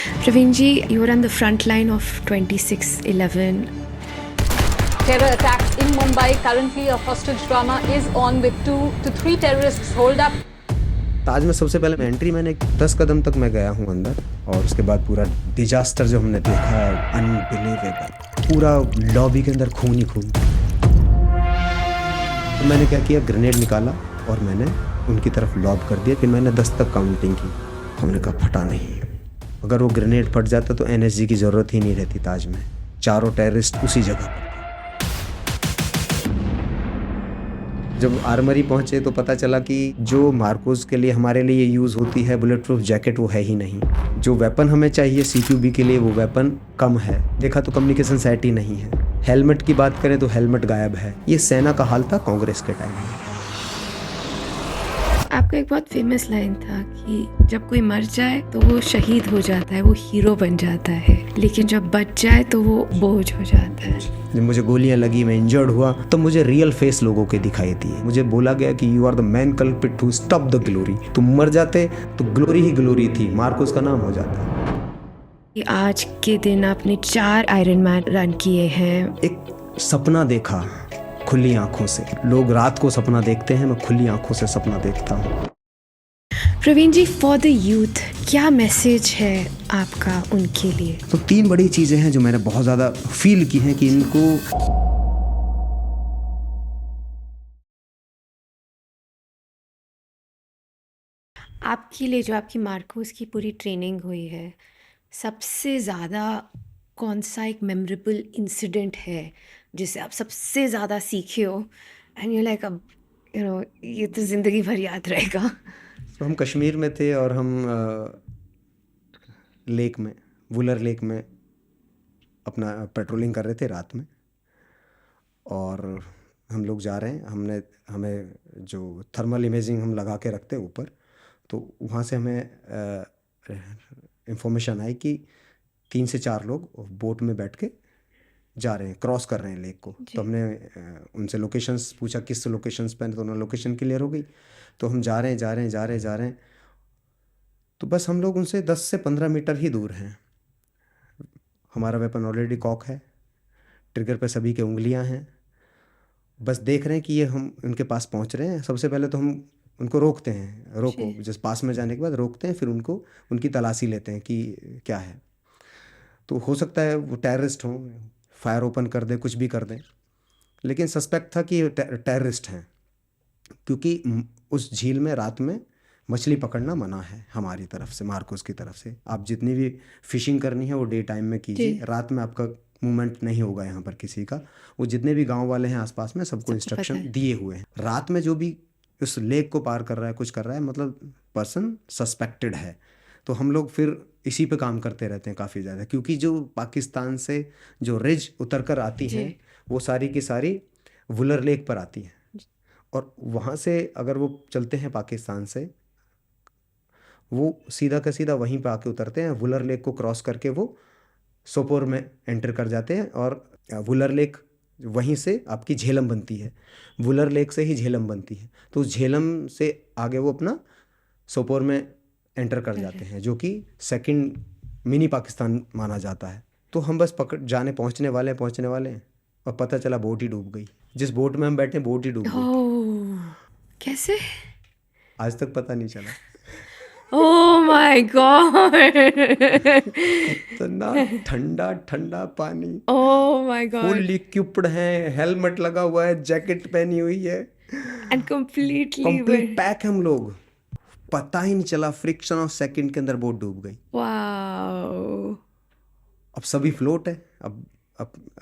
Praveen ji, you were on the front line of 26/11. Terror attacks in Mumbai. Currently, a hostage drama is on with 2 to 3 terrorists holed up. ताज में सबसे पहले entry मैंने 10 कदम तक मैं गया हूँ अंदर, और उसके बाद पूरा डिजास्टर जो हमने देखा, अनबिलीवेबल। पूरा लॉबी के अंदर खून ही खून। तो मैंने क्या किया, ग्रेनेड निकाला और मैंने उनकी तरफ लॉब कर दिया। फिर मैंने 10 तक काउंटिंग की। हमने कहा फटा नहीं। अगर वो ग्रेनेड फट जाता तो एनएसजी की ज़रूरत ही नहीं रहती ताज में। चारों टेररिस्ट उसी जगह पर थे। जब आर्मरी पहुंचे तो पता चला कि जो मार्कोस के लिए हमारे लिए यूज़ होती है बुलेट प्रूफ जैकेट, वो है ही नहीं। जो वेपन हमें चाहिए सीक्यूबी के लिए, वो वेपन कम है। देखा तो कम्युनिकेशन सेट ही नहीं है। हेलमेट की बात करें तो हेलमेट गायब है। ये सेना का हाल था कांग्रेस के टाइम में। आपका एक बहुत फेमस लाइन था कि जब कोई मर जाए तो वो शहीद हो जाता है, वो हीरो बन जाता है, लेकिन जब बच जाए तो वो बोझ हो जाता है। जब मुझे गोलियां लगी, मैं इंजर्ड हुआ, तो मुझे रियल फेस लोगों के दिखाई दिए। मुझे बोला गया कि you are the main culprit to stop the glory. तुम मर जाते तो ग्लोरी ही ग्लोरी थी, मार्कोस का नाम हो जाता। कि आज के दिन आपने 4 आयरन मैन रन किए हैं। एक सपना देखा खुली आंखों से। लोग रात को सपना देखते हैं, मैं खुली आंखों से सपना देखता हूँ। प्रवीण जी, फॉर द यूथ क्या मैसेज है आपका उनके लिए? तो 3 बड़ी चीज़ें हैं जो मैंने बहुत ज़्यादा फील की हैं कि इनको आपके लिए जो आपकी मार्कोस की पूरी ट्रेनिंग हुई है, सबसे ज़्यादा कौन सा एक मेमोरेबल इंसिडेंट है जिसे आप सबसे ज़्यादा सीखे हो एंड यू लाइक, अब ये तो ज़िंदगी भर याद रहेगा? तो हम कश्मीर में थे और हम लेक में, वुलर लेक में अपना पेट्रोलिंग कर रहे थे रात में। और हम लोग जा रहे हैं, हमें जो थर्मल इमेजिंग हम लगा के रखते हैं ऊपर, तो वहाँ से हमें इंफॉर्मेशन आई कि 3 से 4 लोग बोट में बैठ के जा रहे हैं, क्रॉस कर रहे हैं लेक को। तो हमने उनसे लोकेशंस पूछा, किस लोकेशंस पे, तो उन्होंने लोकेशन क्लियर हो गई। तो हम जा रहे हैं, जा रहे हैं, जा रहे हैं, जा रहे हैं। तो बस हम लोग उनसे 10 से 15 मीटर ही दूर हैं। हमारा वेपन ऑलरेडी कॉक है, ट्रिगर पे सभी के उंगलियां हैं। बस देख रहे हैं कि ये हम उनके पास पहुंच रहे हैं। सबसे पहले तो हम उनको रोकते हैं, रोको, जिस पास में जाने के बाद रोकते हैं, फिर उनको उनकी तलाशी लेते हैं कि क्या है। तो हो सकता है वो टेररिस्ट हों, फायर ओपन कर दें, कुछ भी कर दें। लेकिन सस्पेक्ट था कि ये टेररिस्ट हैं, क्योंकि उस झील में रात में मछली पकड़ना मना है हमारी तरफ से, मार्कोस की तरफ से। आप जितनी भी फिशिंग करनी है वो डे टाइम में कीजिए, रात में आपका मूवमेंट नहीं होगा यहाँ पर किसी का। वो जितने भी गांव वाले हैं आसपास में, सबको इंस्ट्रक्शन दिए हुए हैं। रात में जो भी उस लेक को पार कर रहा है, कुछ कर रहा है, मतलब पर्सन सस्पेक्टेड है। तो हम लोग फिर इसी पे काम करते रहते हैं काफ़ी ज़्यादा, क्योंकि जो पाकिस्तान से जो रिज उतर कर आती हैं, वो सारी की सारी वुलर लेक पर आती हैं। और वहाँ से अगर वो चलते हैं पाकिस्तान से, वो सीधा का सीधा वहीं पे आके उतरते हैं। वुलर लेक को क्रॉस करके वो सोपोर में एंटर कर जाते हैं, और वुलर लेक वहीं से आपकी झेलम बनती है। वुलर लेक से ही झेलम बनती है। तो उस झेलम से आगे वो अपना सोपोर में एंटर कर जाते हैं, जो कि सेकंड मिनी पाकिस्तान माना जाता है। तो हम बस पहुंचने वाले हैं, और पता चला बोट ही डूब गई। जिस बोट में हम बैठे, बोट ही डूब गई। ओह, कैसे? आज तक पता नहीं चला। Oh my God! इतना ठंडा ठंडा पानी, oh my full God! Equipped है, हेलमेट लगा हुआ है, जैकेट पहनी हुई है, एंड कंप्लीटली कंप्लीट पैक हम लोग। पता ही नहीं चला, फ्रिक्शन ऑफ सेकंड के अंदर बोट डूब गई। वाओ! अब सभी फ्लोट है। अब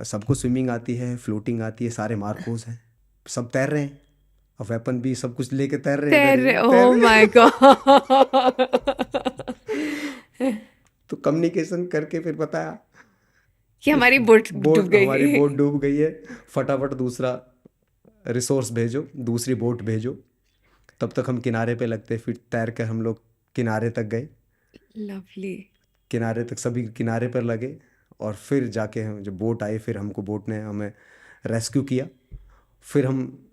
सबको स्विमिंग आती है, फ्लोटिंग आती है, सारे मार्कोस हैं, सब तैर रहे हैं। अब वेपन भी सब कुछ लेके तैर रहे हैं, इधर ही तैर ओह रहे माय गॉड! हैं। तो कम्युनिकेशन करके फिर बताया कि कि हमारी बोट डूब बोट, हमारी गई। बोट डूब गई है, फटाफट दूसरा रिसोर्स भेजो, दूसरी बोट भेजो। तब तक हम किनारे पे लगते, फिर तैर कर हम लोग किनारे तक गए। लवली। किनारे तक सभी किनारे पर लगे, और फिर जाके हम जब बोट आई, फिर हमको बोट ने हमें रेस्क्यू किया। फिर हम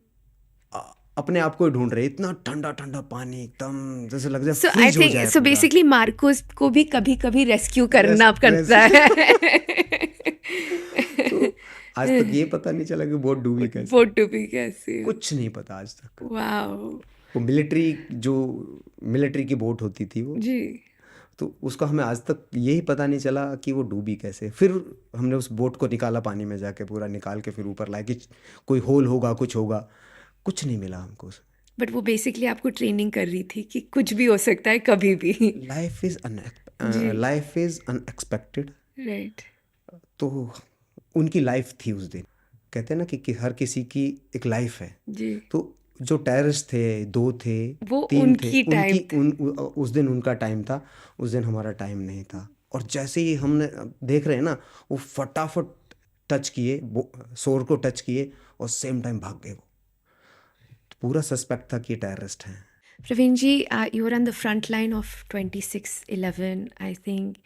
अपने आप को ही ढूंढ रहे, इतना ठंडा ठंडा पानी एकदम जैसे लग जाए सो आई फ्रीज हो थिंक जाए सो पूरा। बेसिकली मार्कोस को भी कभी कभी रेस्क्यू रेस करना रेस पड़ता है। तो आज तक ये पता नहीं चला कि बोट डूबी कैसे, बोट डूबी कैसे? कुछ नहीं पता आज तक। वाओ। वो मिलिट्री, जो मिलिट्री की बोट होती थी वो, जी। तो उसका हमें आज तक यही पता नहीं चला कि वो डूबी कैसे। फिर हमने उस बोट को निकाला पानी में जाके, पूरा निकाल के फिर ऊपर लाए कि कोई होल होगा, कुछ होगा, कुछ नहीं मिला हमको। बट वो बेसिकली आपको ट्रेनिंग कर रही थी कि कुछ भी हो सकता है कभी भी। लाइफ इज जी। Life is unexpected. राइट। तो उनकी लाइफ थी उस दिन। कहते हैं ना कि हर किसी की एक लाइफ है। जी। तो जो टेररिस्ट थे, 2 थे, वो 3 थे, उनकी टाइम उनकी उस दिन उनका टाइम था, उस दिन हमारा टाइम नहीं था। और जैसे ही हमने देख रहे हैं ना, वो फटाफट टच किए, शोर को टच किए और सेम टाइम भाग गए। वो पूरा सस्पेक्ट था कि ये टेररिस्ट हैं। Praveen ji, you are on the front line of 26/11। I think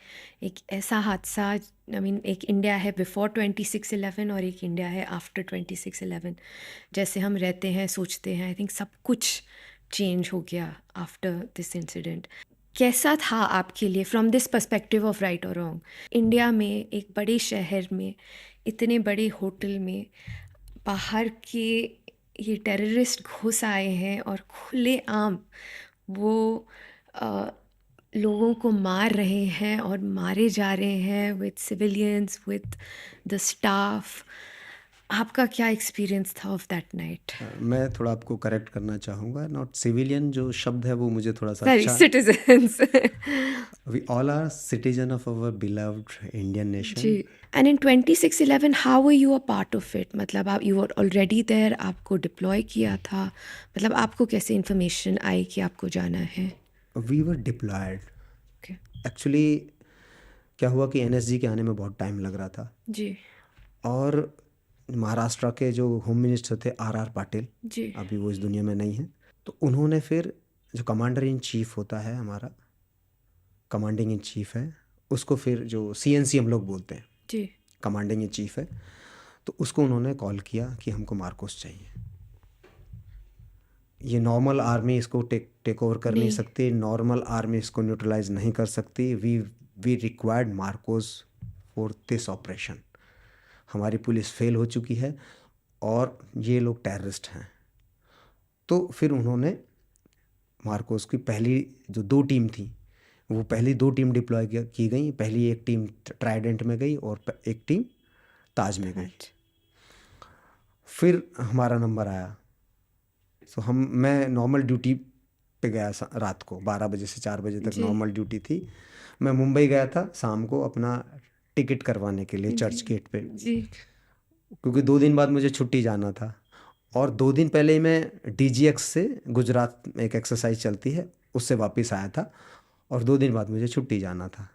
एक ऐसा हादसा, आई मीन एक इंडिया है बिफोर 26/11 और एक इंडिया है आफ्टर 26/11। जैसे हम रहते हैं, सोचते हैं, आई थिंक सब कुछ चेंज हो गया आफ्टर दिस इंसिडेंट। कैसा था आपके लिए from this perspective of right और रॉन्ग, इंडिया में एक बड़े शहर में, इतने बड़े होटल में बाहर के ये टेररिस्ट घुस आए हैं और खुलेआम वो अ, लोगों को मार रहे हैं और मारे जा रहे हैं with civilians, with the staff. आपका क्या एक्सपीरियंस था ऑफ दैट नाइट? मैं थोड़ा आपको करेक्ट करना चाहूँगा, नॉट सिविलियन जो शब्द है वो मुझे थोड़ा सा सॉरी, अच्छा। Citizens. We all are citizen of our beloved Indian जी। Nation. And in 26/11 how were you a part of it? मतलब आप, यू वर ऑलरेडी देयर, आपको डिप्लॉय किया था, मतलब आपको कैसे इन्फॉर्मेशन आई कि आपको जाना है? We were deployed. Okay. Actually क्या हुआ कि एनएसजी के आने में बहुत टाइम लग रहा था। जी। और महाराष्ट्र के जो होम मिनिस्टर थे आर पाटिल, जी। अभी वो इस दुनिया में नहीं है, तो उन्होंने फिर जो कमांडर इन चीफ होता है हमारा, कमांडिंग इन चीफ है, उसको फिर जो सीएनसी हम लोग बोलते हैं, जी। कमांडिंग इन चीफ है, तो उसको उन्होंने कॉल किया कि हमको मार्कोस चाहिए। ये नॉर्मल आर्मी इसको टेक ओवर कर नहीं नहीं। सकती, नॉर्मल आर्मी इसको न्यूट्रलाइज नहीं कर सकती। We required MARCOS for this operation. हमारी पुलिस फेल हो चुकी है और ये लोग टेररिस्ट हैं। तो फिर उन्होंने मार्कोस की पहली जो 2 टीम थी, वो पहली 2 टीम डिप्लॉय की गई। पहली एक टीम ट्राइडेंट में गई और एक टीम ताज में गई। फिर हमारा नंबर आया, तो मैं नॉर्मल ड्यूटी पे गया रात को 12 बजे से 4 बजे तक जी। नॉर्मल ड्यूटी थी। मैं मुंबई गया था शाम को अपना टिकट करवाने के लिए चर्च गेट पे, जी। क्योंकि 2 दिन बाद मुझे छुट्टी जाना था। और 2 दिन पहले ही मैं डीजीएक्स से, गुजरात में एक एक्सरसाइज चलती है, उससे वापस आया था और 2 दिन बाद मुझे छुट्टी जाना था।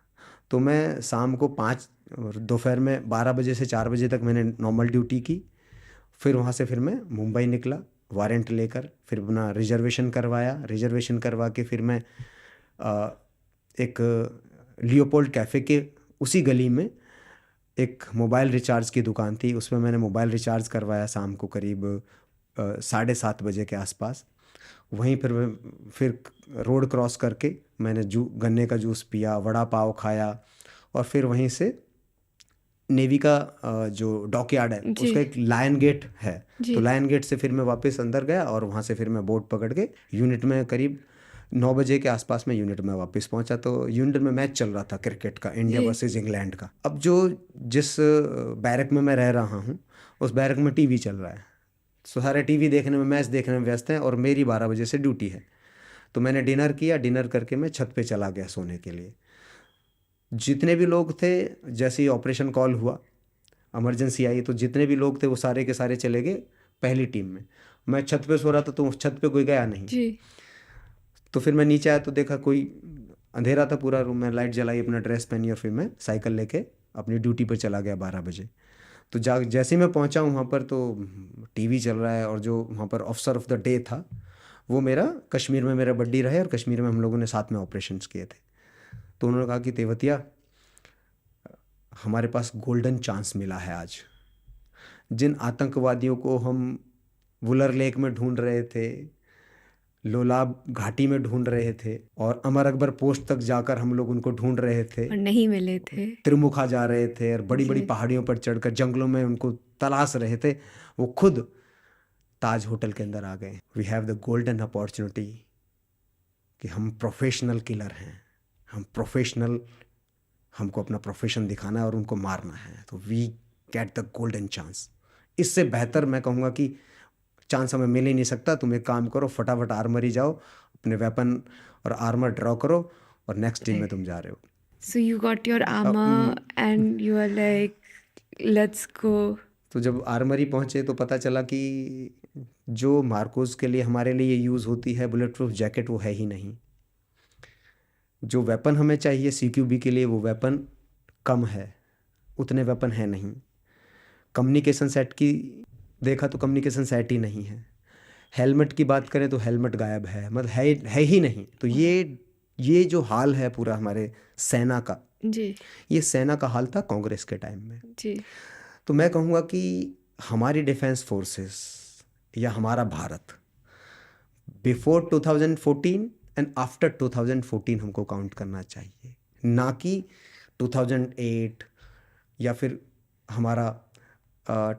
तो मैं शाम को 5 और दोपहर में 12 बजे से 4 बजे तक मैंने नॉर्मल ड्यूटी की। फिर वहाँ से फिर मैं मुंबई निकला वारंट लेकर, फिर अपना रिजर्वेशन करवाया। रिजर्वेशन करवा के फिर मैं एक लियोपोल्ड कैफ़े के उसी गली में एक मोबाइल रिचार्ज की दुकान थी, उसमें मैंने मोबाइल रिचार्ज करवाया शाम को करीब 7:30 बजे के आसपास। वहीं फिर रोड क्रॉस करके मैंने गन्ने का जूस पिया, वड़ा पाव खाया और फिर वहीं से नेवी का जो डॉकयार्ड है जी। उसका एक लायन गेट है, जी। तो लायन गेट से फिर मैं वापस अंदर गया और वहाँ से फिर मैं बोट पकड़ के यूनिट में करीब 9 बजे के आसपास में यूनिट में वापस पहुंचा। तो यूनिट में मैच चल रहा था क्रिकेट का, इंडिया जी। वर्सेस इंग्लैंड का। अब जिस बैरक में मैं रह रहा हूँ उस बैरक में टीवी चल रहा है, तो सारे टीवी देखने में, मैच देखने में व्यस्त हैं और मेरी 12 बजे से ड्यूटी है। तो मैंने डिनर किया, डिनर करके मैं छत पे चला गया सोने के लिए। जितने भी लोग थे, जैसे ही ऑपरेशन कॉल हुआ, इमरजेंसी आई, तो जितने भी लोग थे वो सारे के सारे चले गए पहली टीम में। मैं छत पे सो रहा था तो छत पे कोई गया नहीं। जी। तो फिर मैं नीचे आया तो देखा कोई, अंधेरा था पूरा रूम में, लाइट जलाई, अपना ड्रेस पहनी और फिर मैं साइकिल लेके अपनी ड्यूटी पर चला गया 12 बजे। तो जैसे ही मैं पहुंचा वहाँ पर तो टीवी चल रहा है और जो वहाँ पर ऑफिसर ऑफ द डे था वो मेरा, कश्मीर में मेरा बड्डी रहे और कश्मीर में हम लोगों ने साथ में ऑपरेशंस किए थे। तो उन्होंने कहा कि तेवतिया, हमारे पास गोल्डन चांस मिला है आज। जिन आतंकवादियों को हम वुलर लेक में ढूंढ रहे थे, लोलाब घाटी में ढूंढ रहे थे, और अमर अकबर पोस्ट तक जाकर हम लोग उनको ढूंढ रहे थे। और नहीं मिले थे। त्रिमुखा जा रहे थे और बड़ी बड़ी जी। पहाड़ियों पर चढ़कर जंगलों में उनको तलाश रहे थे। वो खुद ताज होटल के अंदर आ गए। We have the golden opportunity कि हम प्रोफेशनल किलर हैं, हम प्रोफेशनल, हमको अपना प्रोफेशन दिखाना है और उनको मारना है, तो we get the golden chance. इससे बेहतर मैं कहूँगा कि चांस हमें मिल ही नहीं सकता। तुम एक काम करो, फटाफट आर्मरी जाओ, अपने वेपन और आर्मर ड्रॉ करो और नेक्स्ट टीम में तुम जा रहे हो। So you got your armor and you are like, let's go. तो जब आर्मरी पहुंचे तो पता चला कि जो मार्कोस के लिए हमारे लिए यूज़ होती है बुलेट प्रूफ जैकेट, वो है ही नहीं। जो वेपन हमें चाहिए CQB के लिए, वो वेपन कम है, उतने वेपन है नहीं। कम्युनिकेशन सेट की देखा तो कम्युनिकेशन सेट ही नहीं है। हेलमेट की बात करें तो हेलमेट गायब है, मतलब है ही नहीं। तो ये जो हाल है पूरा हमारे सेना का, जी ये सेना का हाल था कांग्रेस के टाइम में। जी। तो मैं कहूँगा कि हमारी डिफेंस फोर्सेस या हमारा भारत बिफोर 2014 एंड आफ्टर 2014 हमको काउंट करना चाहिए, ना कि 2008 या फिर हमारा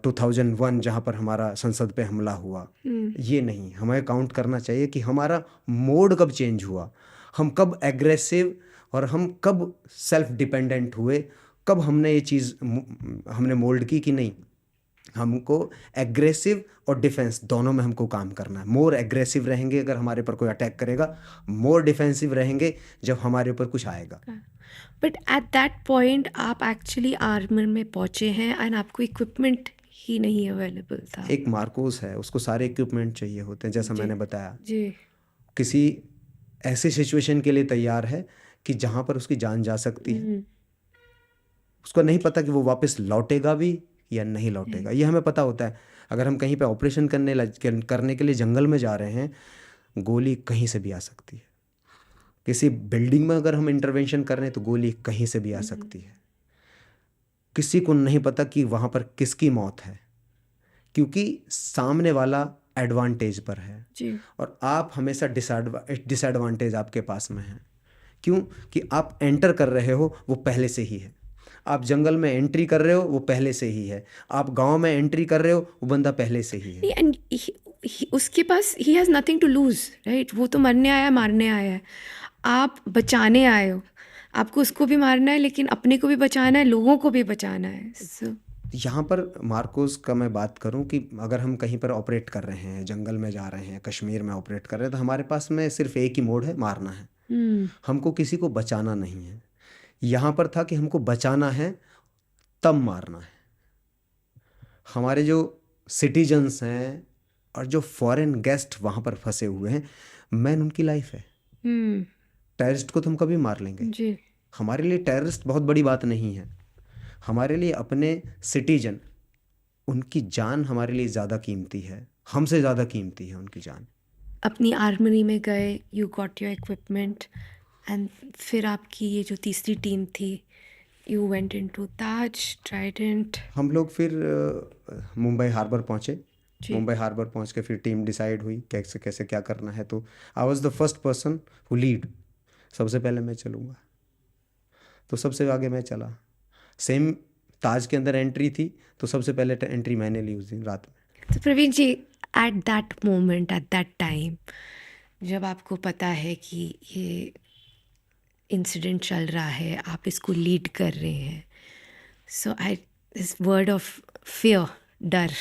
2001 जहाँ पर हमारा संसद पे हमला हुआ। ये नहीं, हमें काउंट करना चाहिए कि हमारा मोड कब चेंज हुआ, हम कब एग्रेसिव और हम कब सेल्फ डिपेंडेंट हुए, कब हमने ये चीज़ हमने मोल्ड की कि नहीं। हमको एग्रेसिव और डिफेंस दोनों में हमको काम करना है। मोर एग्रेसिव रहेंगे अगर हमारे ऊपर कोई अटैक करेगा, मोर डिफेंसिव रहेंगे जब हमारे ऊपर कुछ आएगा। बट एट दैट पॉइंट आप एक्चुअली आर्मर में पहुंचे हैं एंड आपको इक्विपमेंट ही नहीं अवेलेबल था। एक मार्कोस है, उसको सारे इक्विपमेंट चाहिए होते हैं, जैसा मैंने बताया। जी किसी ऐसी सिचुएशन के लिए तैयार है कि जहाँ पर उसकी जान जा सकती है। उसको नहीं पता कि वो वापस लौटेगा भी या नहीं लौटेगा, ये हमें पता होता है। अगर हम कहीं पे ऑपरेशन करने के लिए जंगल में जा रहे हैं, गोली कहीं से भी आ सकती है। किसी बिल्डिंग में अगर हम इंटरवेंशन कर रहे हैं तो गोली कहीं से भी आ सकती है। किसी को नहीं पता कि वहाँ पर किसकी मौत है, क्योंकि सामने वाला एडवांटेज पर है जी और आप हमेशा डिसएडवांटेज आपके पास में है। क्यों? कि आप एंटर कर रहे हो वो पहले से ही है, आप जंगल में एंट्री कर रहे हो वो पहले से ही है, आप गांव में एंट्री कर रहे हो वो बंदा पहले से ही है। एंड उसके पास ही has nothing to lose, right. वो तो मरने आया, मारने आया है, आप बचाने आए हो। आपको उसको भी मारना है लेकिन अपने को भी बचाना है, लोगों को भी बचाना है। यहाँ पर मार्कोस का मैं बात करूँ कि अगर हम कहीं पर ऑपरेट कर रहे हैं, जंगल में जा रहे हैं, कश्मीर में ऑपरेट कर रहे हैं, तो हमारे पास में सिर्फ एक ही मोड है, मारना है। हमको किसी को बचाना नहीं है। यहाँ पर था कि हमको बचाना है तब मारना है। हमारे जो सिटीजन्स हैं और जो फॉरेन गेस्ट वहाँ पर फंसे हुए हैं, मैन उनकी लाइफ है। टेररिस्ट को तो हम कभी मार लेंगे, जी हमारे लिए टेररिस्ट बहुत बड़ी बात नहीं है। हमारे लिए अपने सिटीजन, उनकी जान हमारे लिए ज़्यादा कीमती है, हमसे ज़्यादा कीमती है उनकी जान। अपनी आर्मरी में गए, you got your equipment and फिर आपकी ये जो तीसरी टीम थी, you went into Taj, Trident. हम लोग फिर मुंबई हार्बर पहुँचे। मुंबई हार्बर पहुँच के फिर टीम डिसाइड हुई कैसे कैसे क्या करना है। तो I was the first person who lead, सबसे पहले मैं चलूँगा, तो सबसे आगे मैं चला। सेम ताज के अंदर एंट्री थी तो सबसे पहले एंट्री मैंने ली उस दिन रात में। तो Praveen ji, at that moment, at that time, जब आपको पता है कि ये इंसिडेंट चल रहा है, आप इसको लीड कर रहे हैं, सो आई दिस वर्ड ऑफ फियर, डर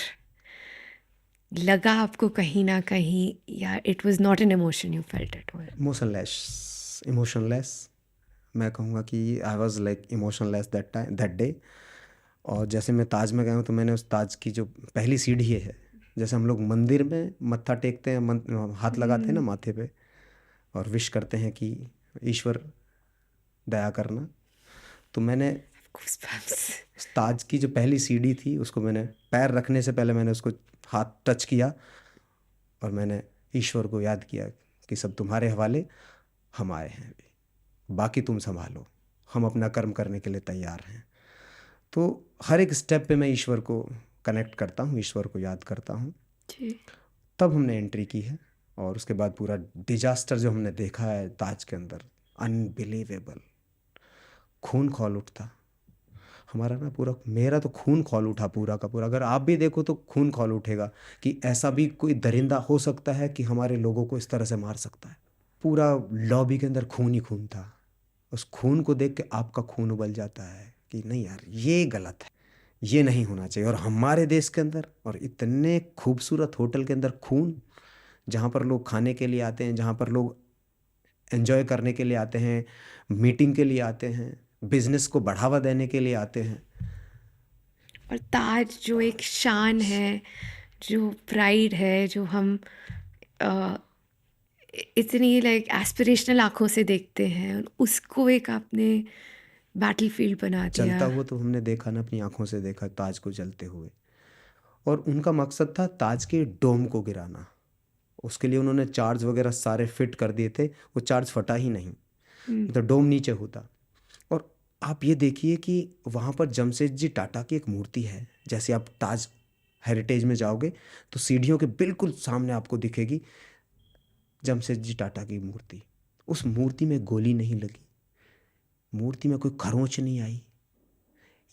लगा आपको कहीं ना कहीं, या it was not an emotion you felt it? Emotionless मैं कहूँगा कि I was like emotionless that day. और जैसे मैं ताज में गया हूँ तो मैंने उस ताज की जो पहली सीढ़ी है, जैसे हम लोग मंदिर में मत्था टेकते हैं, हाथ लगाते हैं ना माथे पे और विश करते हैं कि ईश्वर दया करना, तो मैंने उस ताज की जो पहली सीढ़ी थी उसको मैंने पैर रखने से पहले मैंने उसको हाथ टच किया और मैंने ईश्वर को याद किया कि सब तुम्हारे हवाले, हम आए हैं, बाकी तुम संभालो, हम अपना कर्म करने के लिए तैयार हैं। तो हर एक स्टेप पे मैं ईश्वर को कनेक्ट करता हूँ, ईश्वर को याद करता हूँ। तब हमने एंट्री की है। और उसके बाद पूरा डिजास्टर जो हमने देखा है ताज के अंदर, अनबिलीवेबल, खून खौल उठता हमारा ना, पूरा मेरा तो खून खौल उठा पूरा का पूरा। अगर आप भी देखो तो खून खौल उठेगा कि ऐसा भी कोई दरिंदा हो सकता है कि हमारे लोगों को इस तरह से मार सकता है। पूरा लॉबी के अंदर खून ही खून था। उस खून को देख के आपका खून उबल जाता है कि नहीं यार, ये गलत है, ये नहीं होना चाहिए। और हमारे देश के अंदर और इतने खूबसूरत होटल के अंदर खून, जहाँ पर लोग खाने के लिए आते हैं, जहाँ पर लोग एंजॉय करने के लिए आते हैं, मीटिंग के लिए आते हैं, बिजनेस को बढ़ावा देने के लिए आते हैं। और ताज जो एक शान है, जो प्राइड है, जो हम अ, इतनी लाइक एस्पिरेशनल आँखों से देखते हैं, और उसको एक आपने बैटलफ़ील्ड बना दिया। जलता हुआ तो हमने देखा ना, अपनी आंखों से देखा ताज को जलते हुए। और उनका मकसद था ताज के डोम को गिराना। उसके लिए उन्होंने चार्ज वगैरह सारे फिट कर दिए थे, वो चार्ज फटा ही नहीं, हुँ, तो डोम नीचे होता। और आप ये देखिए कि वहाँ पर जमशेदजी टाटा की एक मूर्ति है। जैसे आप ताज हेरिटेज में जाओगे तो सीढ़ियों के बिल्कुल सामने आपको दिखेगी जमशेदजी टाटा की मूर्ति। उस मूर्ति में गोली नहीं लगी, मूर्ति में कोई खरोंच नहीं आई।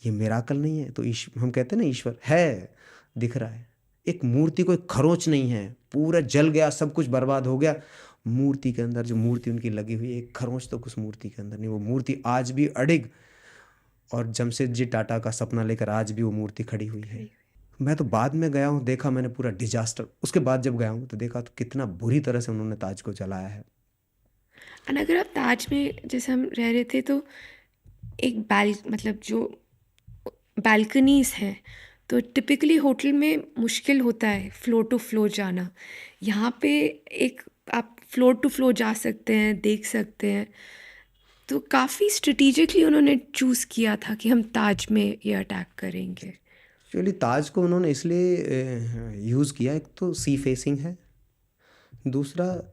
ये मिराकल नहीं है? तो हम कहते हैं ना, ईश्वर है, दिख रहा है। एक मूर्ति कोई खरोंच नहीं है, पूरा जल गया, सब कुछ बर्बाद हो गया। मूर्ति के अंदर जो मूर्ति उनकी लगी हुई है, एक खरोंच तो उस मूर्ति के अंदर नहीं। वो मूर्ति आज भी अडिग, और जमशेदजी टाटा का सपना लेकर आज भी वो मूर्ति खड़ी हुई है। मैं तो बाद में गया हूँ, देखा मैंने पूरा डिजास्टर। उसके बाद जब गया हूँ तो देखा तो कितना बुरी तरह से उन्होंने ताज को जलाया है। और अगर आप ताज में जैसे हम रह रहे थे, तो एक मतलब जो बालकनीज़ हैं, तो टिपिकली होटल में मुश्किल होता है फ्लोर टू फ्लोर जाना। यहाँ पे एक आप फ्लोर टू फ्लोर जा सकते हैं, देख सकते हैं। तो काफ़ी स्ट्रेटेजिकली उन्होंने चूज़ किया था कि हम ताज में ये अटैक करेंगे। एक्चुअली ताज को उन्होंने इसलिए यूज़ किया, एक तो सी फेसिंग है, दूसरा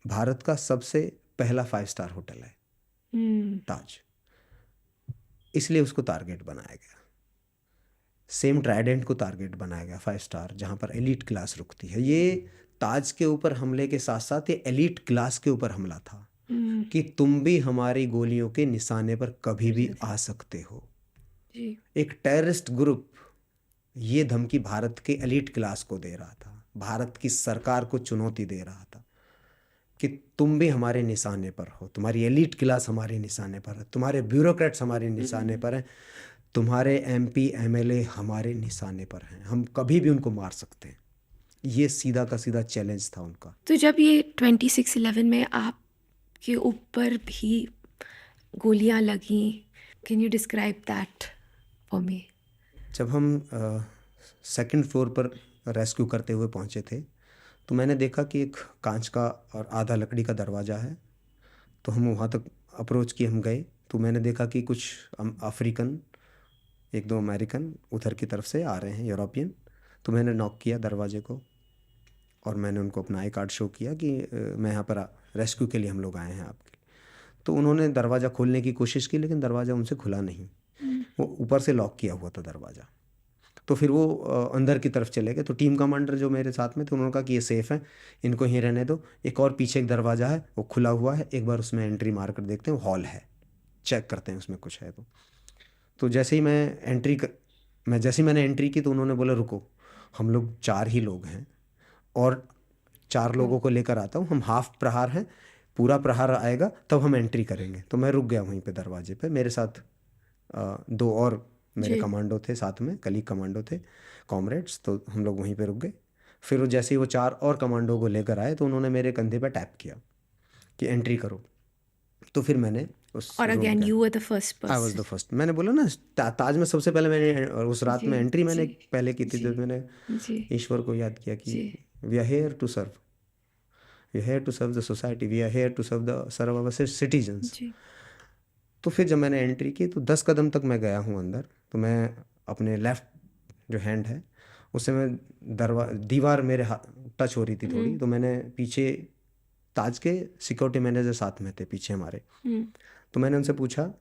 भारत का सबसे पहला 5 स्टार होटल है ताज, इसलिए उसको टारगेट बनाया गया। सेम ट्राइडेंट को टारगेट बनाया गया 5 स्टार, जहाँ पर एलीट क्लास रुकती है। ये ताज के ऊपर हमले के साथ साथ ये एलीट क्लास के ऊपर हमला था कि तुम भी हमारी गोलियों के निशाने पर कभी भी आ सकते हो। जी। एक टेररिस्ट ग्रुप ये धमकी भारत के एलीट क्लास को दे रहा था, भारत की सरकार को चुनौती दे रहा था कि तुम भी हमारे निशाने पर हो, तुम्हारी एलीट क्लास हमारे निशाने पर है, तुम्हारे ब्यूरोक्रेट्स हमारे निशाने पर हैं, तुम्हारे एमपी एमएलए हमारे निशाने पर हैं, हम कभी भी उनको मार सकते हैं। ये सीधा का सीधा चैलेंज था उनका। तो जब ये 26/11 में आपके ऊपर भी गोलियां लगी, can you describe that for me? जब हम सेकंड फ्लोर पर रेस्क्यू करते हुए पहुंचे थे, तो मैंने देखा कि एक कांच का और आधा लकड़ी का दरवाज़ा है। तो हम वहाँ तक अप्रोच किए, हम गए तो मैंने देखा कि कुछ अफ्रीकन, एक दो अमेरिकन उधर की तरफ से आ रहे हैं, यूरोपियन। तो मैंने नॉक किया दरवाजे को और मैंने उनको अपना आई कार्ड शो किया कि मैं यहाँ पर रेस्क्यू के लिए हम लोग आए हैं आपके। तो उन्होंने दरवाज़ा खोलने की कोशिश की, लेकिन दरवाज़ा उनसे खुला नहीं, वो ऊपर से लॉक किया हुआ था दरवाज़ा। तो फिर वो अंदर की तरफ चले गए। तो टीम कमांडर जो मेरे साथ में थे, उन्होंने कहा कि ये सेफ़ है, इनको यहीं रहने दो। एक और पीछे एक दरवाज़ा है, वो खुला हुआ है, एक बार उसमें एंट्री मार कर देखते हैं, वो हॉल है, चेक करते हैं उसमें कुछ है तो जैसे ही मैंने एंट्री की तो उन्होंने बोला रुको, हम लोग 4 ही लोग हैं और 4 लोगों को लेकर आता हूँ, हम हाफ प्रहार हैं, पूरा प्रहार आएगा तब हम एंट्री करेंगे। तो मैं रुक गया वहीं पे दरवाजे पे। मेरे साथ 2 और मेरे जी। कमांडो थे साथ में, कलीग कमांडो थे, कॉमरेड्स। तो हम लोग वहीं पे रुक गए। फिर वो जैसे ही वो 4 और कमांडो को लेकर आए तो उन्होंने मेरे कंधे पे टैप किया कि एंट्री करो। तो फिर मैंने उस और रूम अगेन के, you were the first I was the person. First. मैंने बोला ना, ताज में सबसे पहले मैंने, और उस रात जी, में एंट्री मैंने जी, पहले की थी, जी, जब मैंने जी, ईश्वर को याद किया कि जी, we are here to serve, we are here to serve the society, we are here to serve our citizens. जी। तो फिर जब मैंने एंट्री की तो 10 कदम तक मैं गया हूँ अंदर। तो मैं अपने लेफ़्ट जो हैंड है उससे मैं दीवार मेरे हाथ टच हो रही थी थोड़ी, तो मैंने पीछे, ताज के सिक्योरिटी मैनेजर साथ में थे पीछे हमारे, तो मैंने उनसे पूछा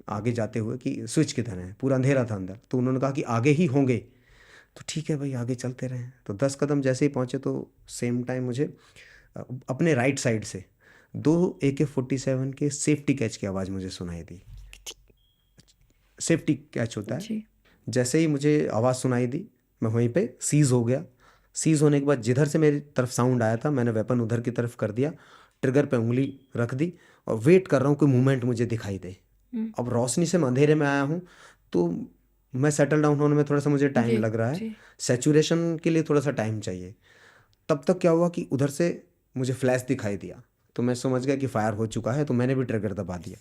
आगे जाते हुए कि स्विच किधर है, पूरा अंधेरा था अंदर। तो उन्होंने कहा कि आगे ही होंगे। तो ठीक है भाई, आगे चलते रहे। तो 10 कदम जैसे ही पहुँचे तो सेम टाइम मुझे अपने राइट साइड से 2 AK-47 के सेफ्टी कैच की आवाज़ मुझे सुनाई दी। सेफ्टी कैच होता है। जी। जैसे ही मुझे आवाज़ सुनाई दी, मैं वहीं पे सीज़ हो गया। सीज़ होने के बाद जिधर से मेरी तरफ साउंड आया था, मैंने वेपन उधर की तरफ कर दिया, ट्रिगर पे उंगली रख दी और वेट कर रहा हूँ कोई मूवमेंट मुझे दिखाई दे। अब रोशनी से मैं अंधेरे में आया हूँ, तो मैं सेटल डाउन होने में थोड़ा सा मुझे टाइम जी। लग रहा है। जी। सैचुरेशन के लिए थोड़ा सा टाइम चाहिए। तब तक क्या हुआ कि उधर से मुझे फ्लैश दिखाई दिया, तो मैं समझ गया कि फायर हो चुका है, तो मैंने भी ट्रिगर दबा दिया।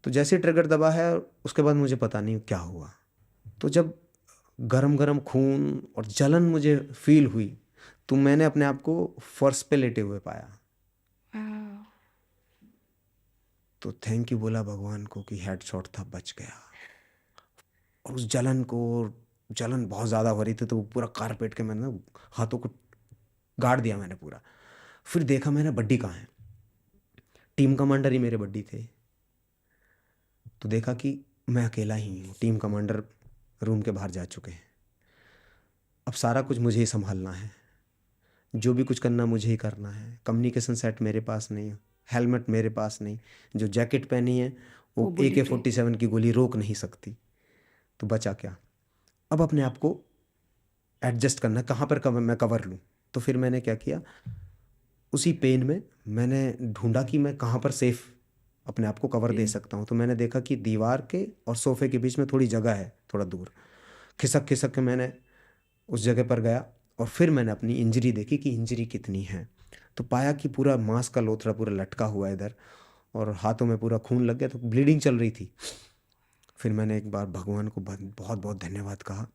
तो जैसे ही ट्रिगर दबा है, उसके बाद मुझे पता नहीं क्या हुआ। तो जब गरम गरम खून और जलन मुझे फील हुई, तो मैंने अपने आप को फर्श पे लेटे हुए पाया। वाह। तो थैंक यू बोला भगवान को कि हेडशॉट था, बच गया। और उस जलन बहुत ज़्यादा हो रही थी, तो वो पूरा कारपेट के मैंने हाथों को गाड़ दिया मैंने पूरा। फिर देखा मैंने बड्डी कहाँ है, टीम कमांडर ही मेरे बड्डी थे। तो देखा कि मैं अकेला ही हूँ, टीम कमांडर रूम के बाहर जा चुके हैं। अब सारा कुछ मुझे ही संभालना है, जो भी कुछ करना मुझे ही करना है। कम्युनिकेशन सेट मेरे पास नहीं, हेलमेट मेरे पास नहीं, जो जैकेट पहनी है वो वो बुलेट है। AK-47 की गोली रोक नहीं सकती। तो बचा क्या? अब अपने आप को एडजस्ट करना, कहाँ पर मैं कवर लूँ। तो फिर मैंने क्या किया, उसी पेन में मैंने ढूंढा कि मैं कहाँ पर सेफ अपने आप को कवर दे सकता हूँ। तो मैंने देखा कि दीवार के और सोफे के बीच में थोड़ी जगह है, थोड़ा दूर। खिसक खिसक के मैंने उस जगह पर गया और फिर मैंने अपनी इंजरी देखी कि इंजरी कितनी है। तो पाया कि पूरा मांस का लोथड़ा पूरा लटका हुआ है इधर, और हाथों में पूरा खून लग गया, तो ब्लीडिंग चल रही थी। फिर मैंने एक बार भगवान को बहुत बहुत धन्यवाद कहा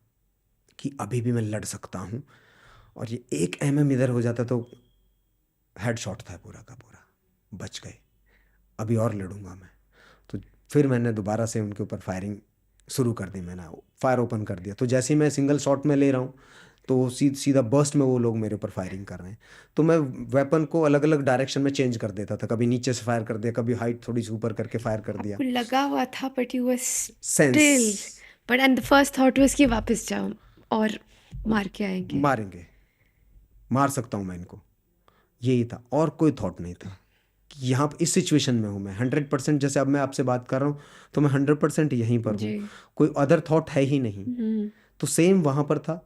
कि अभी भी मैं लड़ सकता हूँ, और ये 1 mm इधर हो जाता तो हेडशॉट था पूरा का पूरा, बच गए। अभी और लड़ूंगा मैं। तो फिर मैंने दोबारा से उनके ऊपर फायरिंग शुरू कर दी। मैंने फायर ओपन कर दिया। तो जैसे ही मैं सिंगल शॉट में ले रहा हूँ, तो सीधा बर्स्ट में वो लोग मेरे ऊपर फायरिंग कर रहे हैं। तो मैं वेपन को अलग अलग डायरेक्शन में चेंज कर देता था, कभी नीचे से फायर कर दिया, कभी हाइट थोड़ी सी ऊपर करके फायर कर दिया। आपको लगा हुआ था but you were sense, still, but and the first thought was कि वापस जाओ और मार के आएंगे। मारेंगे, मार सकता हूँ मैं इनको, यही था, और कोई थॉट नहीं था कि यहाँ पर इस सिचुएशन में हूँ मैं 100%। जैसे अब मैं आपसे बात कर रहा हूँ तो मैं 100% यहीं पर हूँ, जी। कोई अदर थॉट है ही नहीं। तो सेम वहाँ पर था,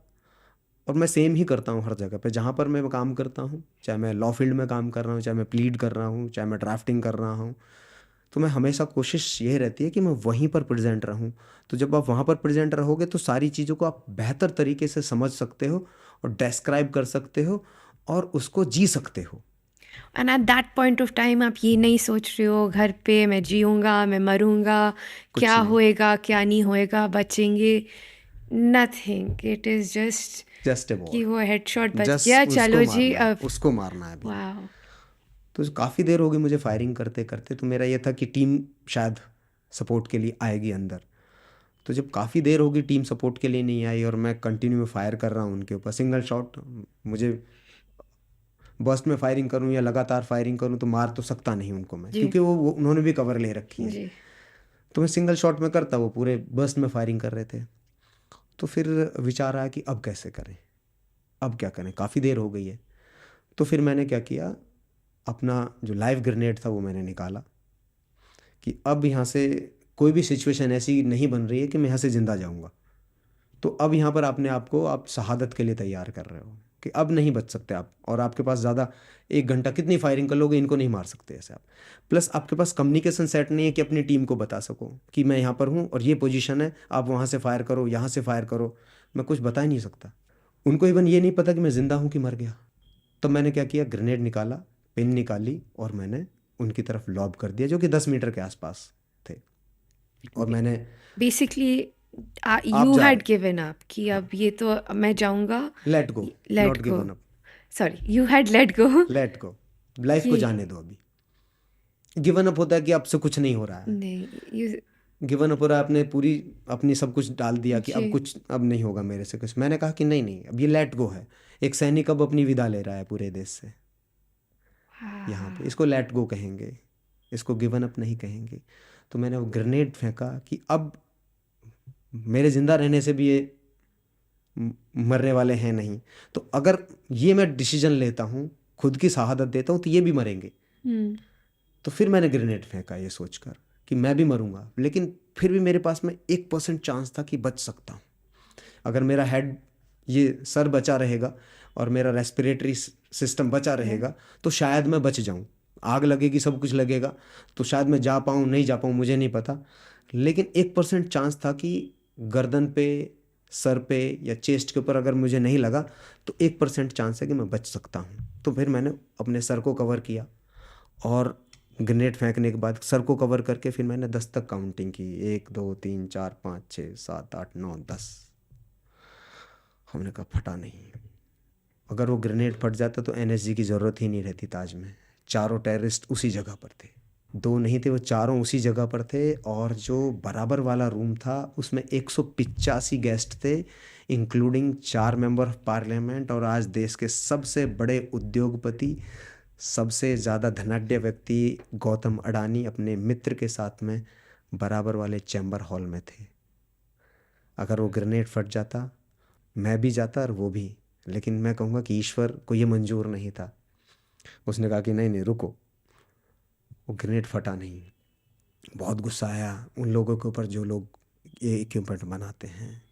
और मैं सेम ही करता हूँ हर जगह पे जहाँ पर मैं काम करता हूँ। चाहे मैं लॉ फील्ड में काम कर रहा हूँ, चाहे मैं प्लीड कर रहा हूँ, चाहे मैं ड्राफ्टिंग कर रहा हूँ, तो मैं हमेशा कोशिश ये रहती है कि मैं वहीं पर प्रेजेंट रहूँ। तो जब आप वहाँ पर प्रेजेंट रहोगे तो सारी चीज़ों को आप बेहतर तरीके से समझ सकते हो और डिस्क्राइब कर सकते हो और उसको जी सकते हो। And at that point of time आप ये नहीं सोच रहे हो घर पे मैं जीऊँगा, मैं मरूँगा, क्या कुछ नहीं, होएगा, क्या नहीं होएगा, बचेंगे, nothing. It is just just a कि वॉर, वो हेडशॉट बच गया, जस्ट उसको चलो जी मारना है, अब। उसको मारना है अभी। वाओ। तो काफ़ी देर हो गई मुझे फायरिंग करते करते, तो मेरा ये था कि टीम शायद सपोर्ट के लिए आएगी अंदर। तो जब काफ़ी देर होगी टीम सपोर्ट के लिए नहीं आई और मैं कंटिन्यू फायर कर रहा हूँ उनके ऊपर सिंगल शॉट, मुझे बर्स्ट में फायरिंग करूँ या लगातार फायरिंग करूँ तो मार तो सकता नहीं उनको मैं, जी। क्योंकि वो उन्होंने भी कवर ले रखी है। जी। तो मैं सिंगल शॉट में करता, वो पूरे बर्स्ट में फायरिंग कर रहे थे। तो फिर विचार आया कि अब कैसे करें, अब क्या करें, काफ़ी देर हो गई है। तो फिर मैंने क्या किया, अपना जो लाइव ग्रेनेड था वो मैंने निकाला कि अब यहाँ से कोई भी सिचुएशन ऐसी नहीं बन रही है कि मैं यहाँ से ज़िंदा जाऊँगा। तो अब यहाँ पर अपने आप को आप शहादत के लिए तैयार कर रहे हो कि अब नहीं बच सकते आप, और आपके पास ज़्यादा 1 घंटा कितनी फायरिंग कर लोगे, इनको नहीं मार सकते ऐसे आप। प्लस आपके पास कम्युनिकेशन सेट नहीं है कि अपनी टीम को बता सको कि मैं यहाँ पर हूँ और ये पोजीशन है, आप वहाँ से फायर करो, यहाँ से फायर करो। मैं कुछ बता ही नहीं सकता। उनको इवन ये नहीं पता कि मैं ज़िंदा हूँ कि मर गया। तब मैंने क्या किया, ग्रेनेड निकाला, पिन निकाली और मैंने उनकी तरफ लॉब कर दिया, जो कि 10 मीटर के आसपास थे। और मैंने, बेसिकली आप यू जा हैड रहे, गिवन अप कि अब ये तो मैं जाऊंगा। Let go, let not go. Given up, sorry, you had let go. Let go, life को कि जाने दो। अभी गिवन अप होता है कि अब से कुछ नहीं हो रहा है, नहीं यू। गिवन अप हो रहा है, आपने पूरी अपनी सब कुछ डाल दिया कि जी। अब कुछ, अब नहीं होगा मेरे से कुछ। मैंने कहा कि नहीं नहीं, अब ये लेट गो है। एक सैनिक अब अपनी विदा ले रहा है पूरे देश से, यहाँ पे इसको लेट गो कहेंगे, इसको गिवन अप नहीं कहेंगे। तो मैंने वो ग्रेनेड फेंका कि अब मेरे ज़िंदा रहने से भी ये मरने वाले हैं नहीं। तो अगर ये मैं डिसीजन लेता हूँ, खुद की शहादत देता हूँ, तो ये भी मरेंगे। तो फिर मैंने ग्रेनेड फेंका ये सोचकर कि मैं भी मरूंगा, लेकिन फिर भी मेरे पास में 1% चांस था कि बच सकता हूँ। अगर मेरा हेड, ये सर बचा रहेगा और मेरा रेस्पिरेटरी सिस्टम बचा रहेगा तो शायद मैं बच जाऊँ। आग लगेगी, सब कुछ लगेगा, तो शायद मैं जा पाऊँ, नहीं जा पाऊँ, मुझे नहीं पता। लेकिन 1% चांस था कि गर्दन पे, सर पे या चेस्ट के ऊपर अगर मुझे नहीं लगा तो 1% चांस है कि मैं बच सकता हूँ। तो फिर मैंने अपने सर को कवर किया और ग्रेनेड फेंकने के बाद सर को कवर करके फिर मैंने 10 तक काउंटिंग की। 1 2 3 4 5 6 7 8 9 10। हमने कहा फटा नहीं। अगर वो ग्रेनेड फट जाता तो एनएसजी की ज़रूरत ही नहीं रहती ताज में। चारों टेररिस्ट उसी जगह पर थे, दो नहीं थे, वो चारों उसी जगह पर थे। और जो बराबर वाला रूम था उसमें 185 गेस्ट थे, इंक्लूडिंग 4 मेंबर ऑफ पार्लियामेंट और आज देश के सबसे बड़े उद्योगपति, सबसे ज़्यादा धनाढ्य व्यक्ति गौतम अडानी अपने मित्र के साथ में बराबर वाले चैम्बर हॉल में थे। अगर वो ग्रेनेड फट जाता, मैं भी जाता और वो भी। लेकिन मैं कहूँगा कि ईश्वर को ये मंजूर नहीं था। उसने कहा कि नहीं नहीं रुको, वो ग्रेनेड फटा नहीं। बहुत गुस्सा आया उन लोगों के ऊपर जो लोग ये इक्विपमेंट बनाते हैं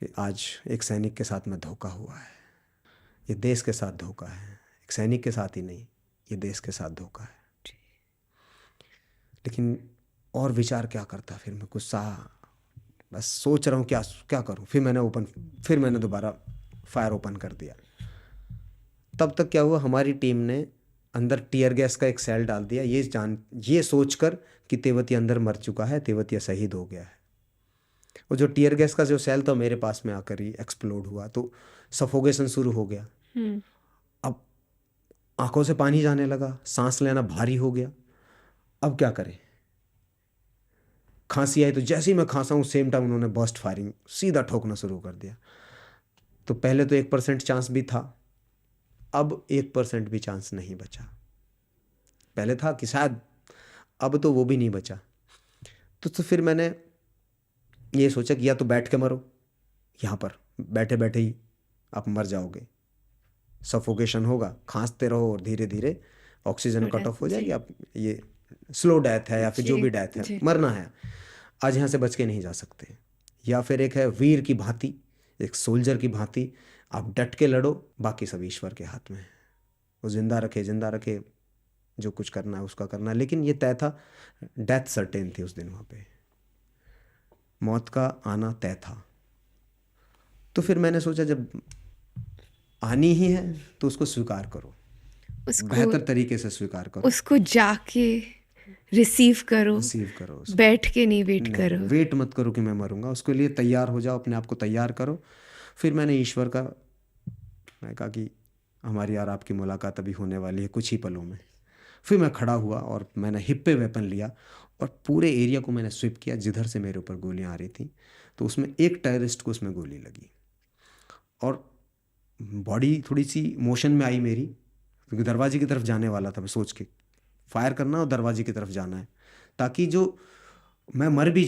कि आज एक सैनिक के साथ में धोखा हुआ है। ये देश के साथ धोखा है, एक सैनिक के साथ ही नहीं, ये देश के साथ धोखा है। लेकिन और विचार क्या करता, फिर मैं गुस्सा, बस सोच रहा हूँ क्या क्या करूँ। फिर मैंने दोबारा फायर ओपन कर दिया। तब तक क्या हुआ, हमारी टीम ने अंदर टीयर गैस का एक सेल डाल दिया, ये सोचकर कि तेवतिया अंदर मर चुका है, तेवतिया शहीद हो गया है। वो जो टीयर गैस का जो सेल था मेरे पास में आकर ही एक्सप्लोड हुआ, तो सफोकेशन शुरू हो गया। अब आंखों से पानी जाने लगा, सांस लेना भारी हो गया। अब क्या करें, खांसी आई तो जैसे ही मैं खांसा हूँ सेम टाइम उन्होंने बर्स्ट फायरिंग सीधा ठोकना शुरू कर दिया। तो पहले तो 1% चांस भी था, अब 1% भी चांस नहीं बचा। पहले था कि शायद, अब तो वो भी नहीं बचा। तो फिर मैंने ये सोचा कि या तो बैठ के मरो, यहाँ पर बैठे बैठे ही आप मर जाओगे, सफोकेशन होगा, खांसते रहो और धीरे धीरे ऑक्सीजन कट ऑफ हो जाएगी, आप ये स्लो डेथ है या फिर जो भी डेथ है, मरना है, आज यहाँ से बच के नहीं जा सकते। या फिर एक है वीर की भांति, एक सोल्जर की भांति आप डट के लड़ो, बाकी सब ईश्वर के हाथ में है। वो जिंदा रखे, जो कुछ करना है उसका करना है। लेकिन ये तय था, डेथ सर्टेन थी उस दिन वहाँ पे, मौत का आना तय था। तो फिर मैंने सोचा जब आनी ही है तो उसको स्वीकार करो, बेहतर तरीके से स्वीकार करो, उसको जाके रिसीव करो उसको। बैठ के नहीं वेट करो, वेट मत करो कि मैं मरूंगा, उसके लिए तैयार हो जाओ, अपने आप को तैयार करो। फिर मैंने ईश्वर का, मैं कहा कि हमारी और आपकी मुलाकात अभी होने वाली है कुछ ही पलों में। फिर मैं खड़ा हुआ और मैंने हिप पे वेपन लिया और पूरे एरिया को मैंने स्विप किया जिधर से मेरे ऊपर गोलियां आ रही थी। तो उसमें एक टेररिस्ट को उसमें गोली लगी और बॉडी थोड़ी सी मोशन में आई मेरी, क्योंकि दरवाजे की तरफ जाने वाला था। मैं सोच के फायर करना और दरवाजे की तरफ जाना है, ताकि जो मैं मर भी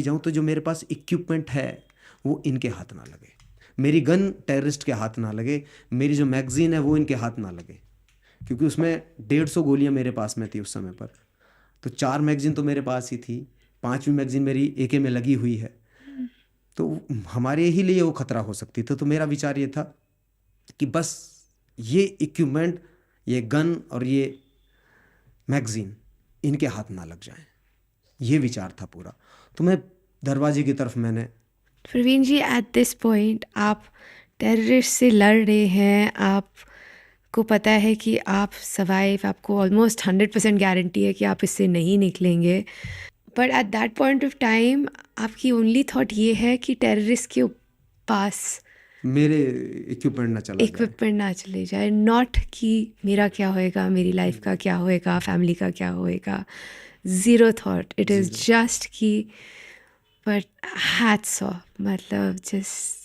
जाऊं तो जो मेरे पास इक्विपमेंट है वो इनके हाथ ना लगे, मेरी गन टेररिस्ट के हाथ ना लगे, मेरी जो मैगजीन है वो इनके हाथ ना लगे, क्योंकि उसमें 150 गोलियां मेरे पास में थी उस समय पर। तो 4 मैगजीन तो मेरे पास ही थी, 5वीं मैगजीन मेरी एके में लगी हुई है, तो हमारे ही लिए वो खतरा हो सकती थी। तो मेरा विचार ये था कि बस ये इक्विपमेंट, ये गन और ये मैगजीन इनके हाथ ना लग जाएं, ये विचार था पूरा। तो मैं दरवाजे की तरफ मैंने, Praveen ji at this point आप टेररिस्ट से लड़ रहे हैं, आपको पता है कि आप सर्वाइव, आपको ऑलमोस्ट 100% गारंटी है कि आप इससे नहीं निकलेंगे, but at that point of time आपकी ओनली थॉट ये है कि टेररिस्ट के पास मेरे इक्विपमेंट ना चले जाए, नॉट कि मेरा क्या होएगा, मेरी लाइफ का क्या होएगा, फैमिली का क्या होएगा, zero thought, it is just कि, बट हैट्स ऑफ, मतलब just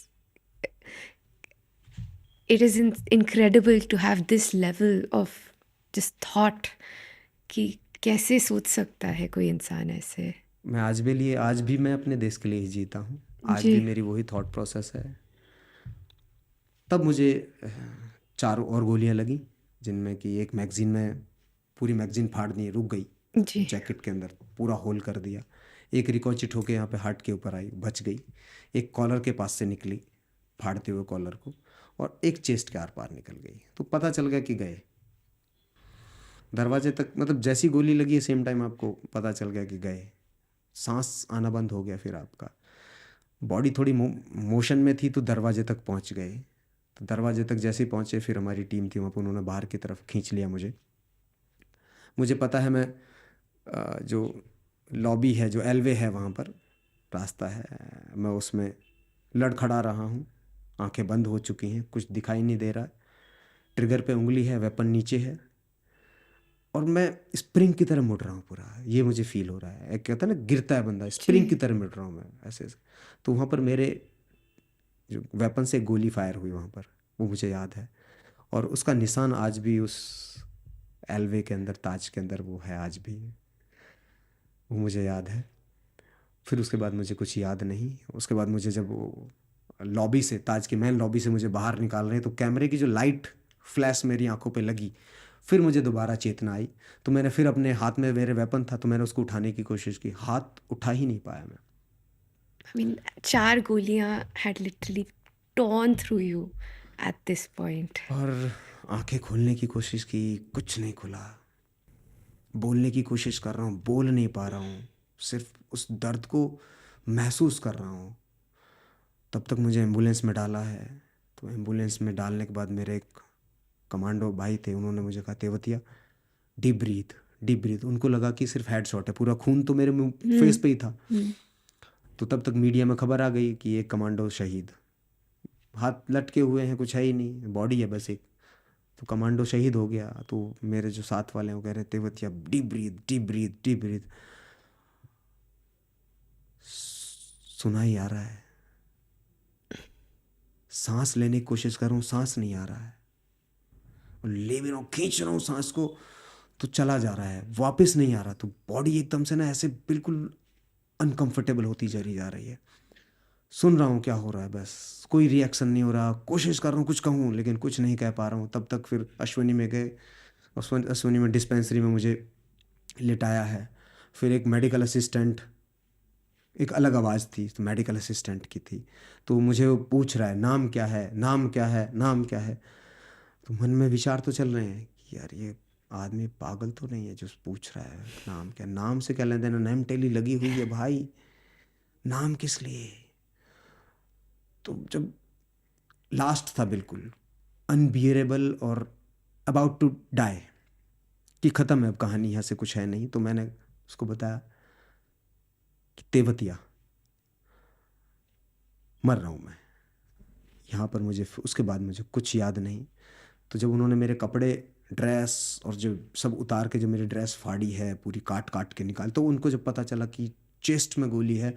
it is incredible to have this level of just thought कि कैसे सोच सकता है कोई इंसान ऐसे। मैं आज भी मैं अपने देश के लिए ही जीता हूँ। आज जी। भी मेरी वही थॉट प्रोसेस है। तब मुझे 4 और गोलियां लगी, जिनमें कि एक मैगज़ीन में पूरी मैगज़ीन फाड़ दी, रुक गई जी। जैकेट के अंदर, पूरा होल कर दिया। एक रिकॉचिट होके यहाँ पे हार्ट के ऊपर आई, बच गई। एक कॉलर के पास से निकली फाड़ते हुए कॉलर को, और एक चेस्ट के आर पार निकल गई। तो पता चल गया कि गए दरवाजे तक, मतलब जैसी गोली लगी सेम टाइम आपको पता चल गया कि गए। सांस आना बंद हो गया, फिर आपका बॉडी थोड़ी मोशन में थी, तो दरवाजे तक पहुंच गए। तो दरवाजे तक जैसे ही पहुंचे, फिर हमारी टीम थी वहाँ पर, उन्होंने बाहर की तरफ खींच लिया मुझे पता है, मैं जो लॉबी है, जो एलवे है, वहाँ पर रास्ता है, मैं उसमें लड़खड़ा रहा हूँ। आंखें बंद हो चुकी हैं, कुछ दिखाई नहीं दे रहा है। ट्रिगर पे उंगली है, वेपन नीचे है, और मैं स्प्रिंग की तरह मुड़ रहा हूँ पूरा। ये मुझे फील हो रहा है, एक कहता है ना गिरता है बंदा, स्प्रिंग की जी। तरह मुड़ रहा हूँ मैं ऐसे ऐसे। तो वहाँ पर मेरे जो वेपन से गोली फायर हुई वहाँ पर, वो मुझे याद है। और उसका निशान आज भी उस एलवे के अंदर, ताज के अंदर वो है आज भी, वो मुझे याद है। फिर उसके बाद मुझे कुछ याद नहीं। उसके बाद मुझे जब वो लॉबी से, ताज की मेन लॉबी से मुझे बाहर निकाल रहे हैं, तो कैमरे की जो लाइट फ्लैश मेरी आंखों पे लगी, फिर मुझे दोबारा चेतना आई। तो मैंने फिर अपने हाथ में मेरे वेपन था, तो मैंने उसको उठाने की कोशिश की, हाथ उठा ही नहीं पाया मैं। I mean, 4 गोलियां had literally torn through you at this point. और आंखें खोलने की कोशिश की, कुछ नहीं खुला। बोलने की कोशिश कर रहा हूँ, बोल नहीं पा रहा हूँ, सिर्फ उस दर्द को महसूस कर रहा हूँ। तब तक मुझे एम्बुलेंस में डाला है। तो एम्बुलेंस में डालने के बाद मेरे एक कमांडो भाई थे, उन्होंने मुझे कहा, Tewatia deep breath, deep breath. उनको लगा कि सिर्फ हेड शॉट है, पूरा खून तो मेरे मुंह फेस पे ही था। तो तब तक मीडिया में खबर आ गई कि एक कमांडो शहीद, हाथ लटके हुए हैं, कुछ है ही नहीं, बॉडी है बस एक। तो कमांडो शहीद हो गया। तो मेरे जो साथ वाले हैं वो कह रहे, Tewatia deep breath, deep breath, deep breath. सुना ही आ रहा है, सांस लेने की कोशिश कर रहा हूँ, सांस नहीं आ रहा है। ले भी रहा हूँ, खींच रहा हूँ सांस को, तो चला जा रहा है, वापस नहीं आ रहा। तो बॉडी एकदम से ना ऐसे बिल्कुल अनकंफर्टेबल होती चली जा रही है। सुन रहा हूँ क्या हो रहा है, बस कोई रिएक्शन नहीं हो रहा। कोशिश कर रहा हूँ कुछ कहूँ, लेकिन कुछ नहीं कह पा रहा हूँ। तब तक फिर अश्विनी में गए, अश्विनी में डिस्पेंसरी में मुझे लिटाया है। फिर एक मेडिकल असिस्टेंट, एक अलग आवाज़ थी तो मेडिकल असिस्टेंट की थी, तो मुझे वो पूछ रहा है, नाम क्या है, नाम क्या है, नाम क्या है। तो मन में विचार तो चल रहे हैं कि यार ये आदमी पागल तो नहीं है जो पूछ रहा है नाम क्या। नाम से क्या लेना देना, नेम टेली लगी हुई है भाई, नाम किस लिए। तो जब लास्ट था, बिल्कुल अनबियरेबल और अबाउट टू डाई, कि ख़त्म है अब कहानी, यहाँ से कुछ है नहीं, तो मैंने उसको बताया कि तेवतिया मर रहा हूँ मैं यहाँ पर। मुझे उसके बाद मुझे कुछ याद नहीं। तो जब उन्होंने मेरे कपड़े, ड्रेस और जो सब उतार के, जो मेरी ड्रेस फाड़ी है पूरी, काट काट के निकाल, तो उनको जब पता चला कि चेस्ट में गोली है,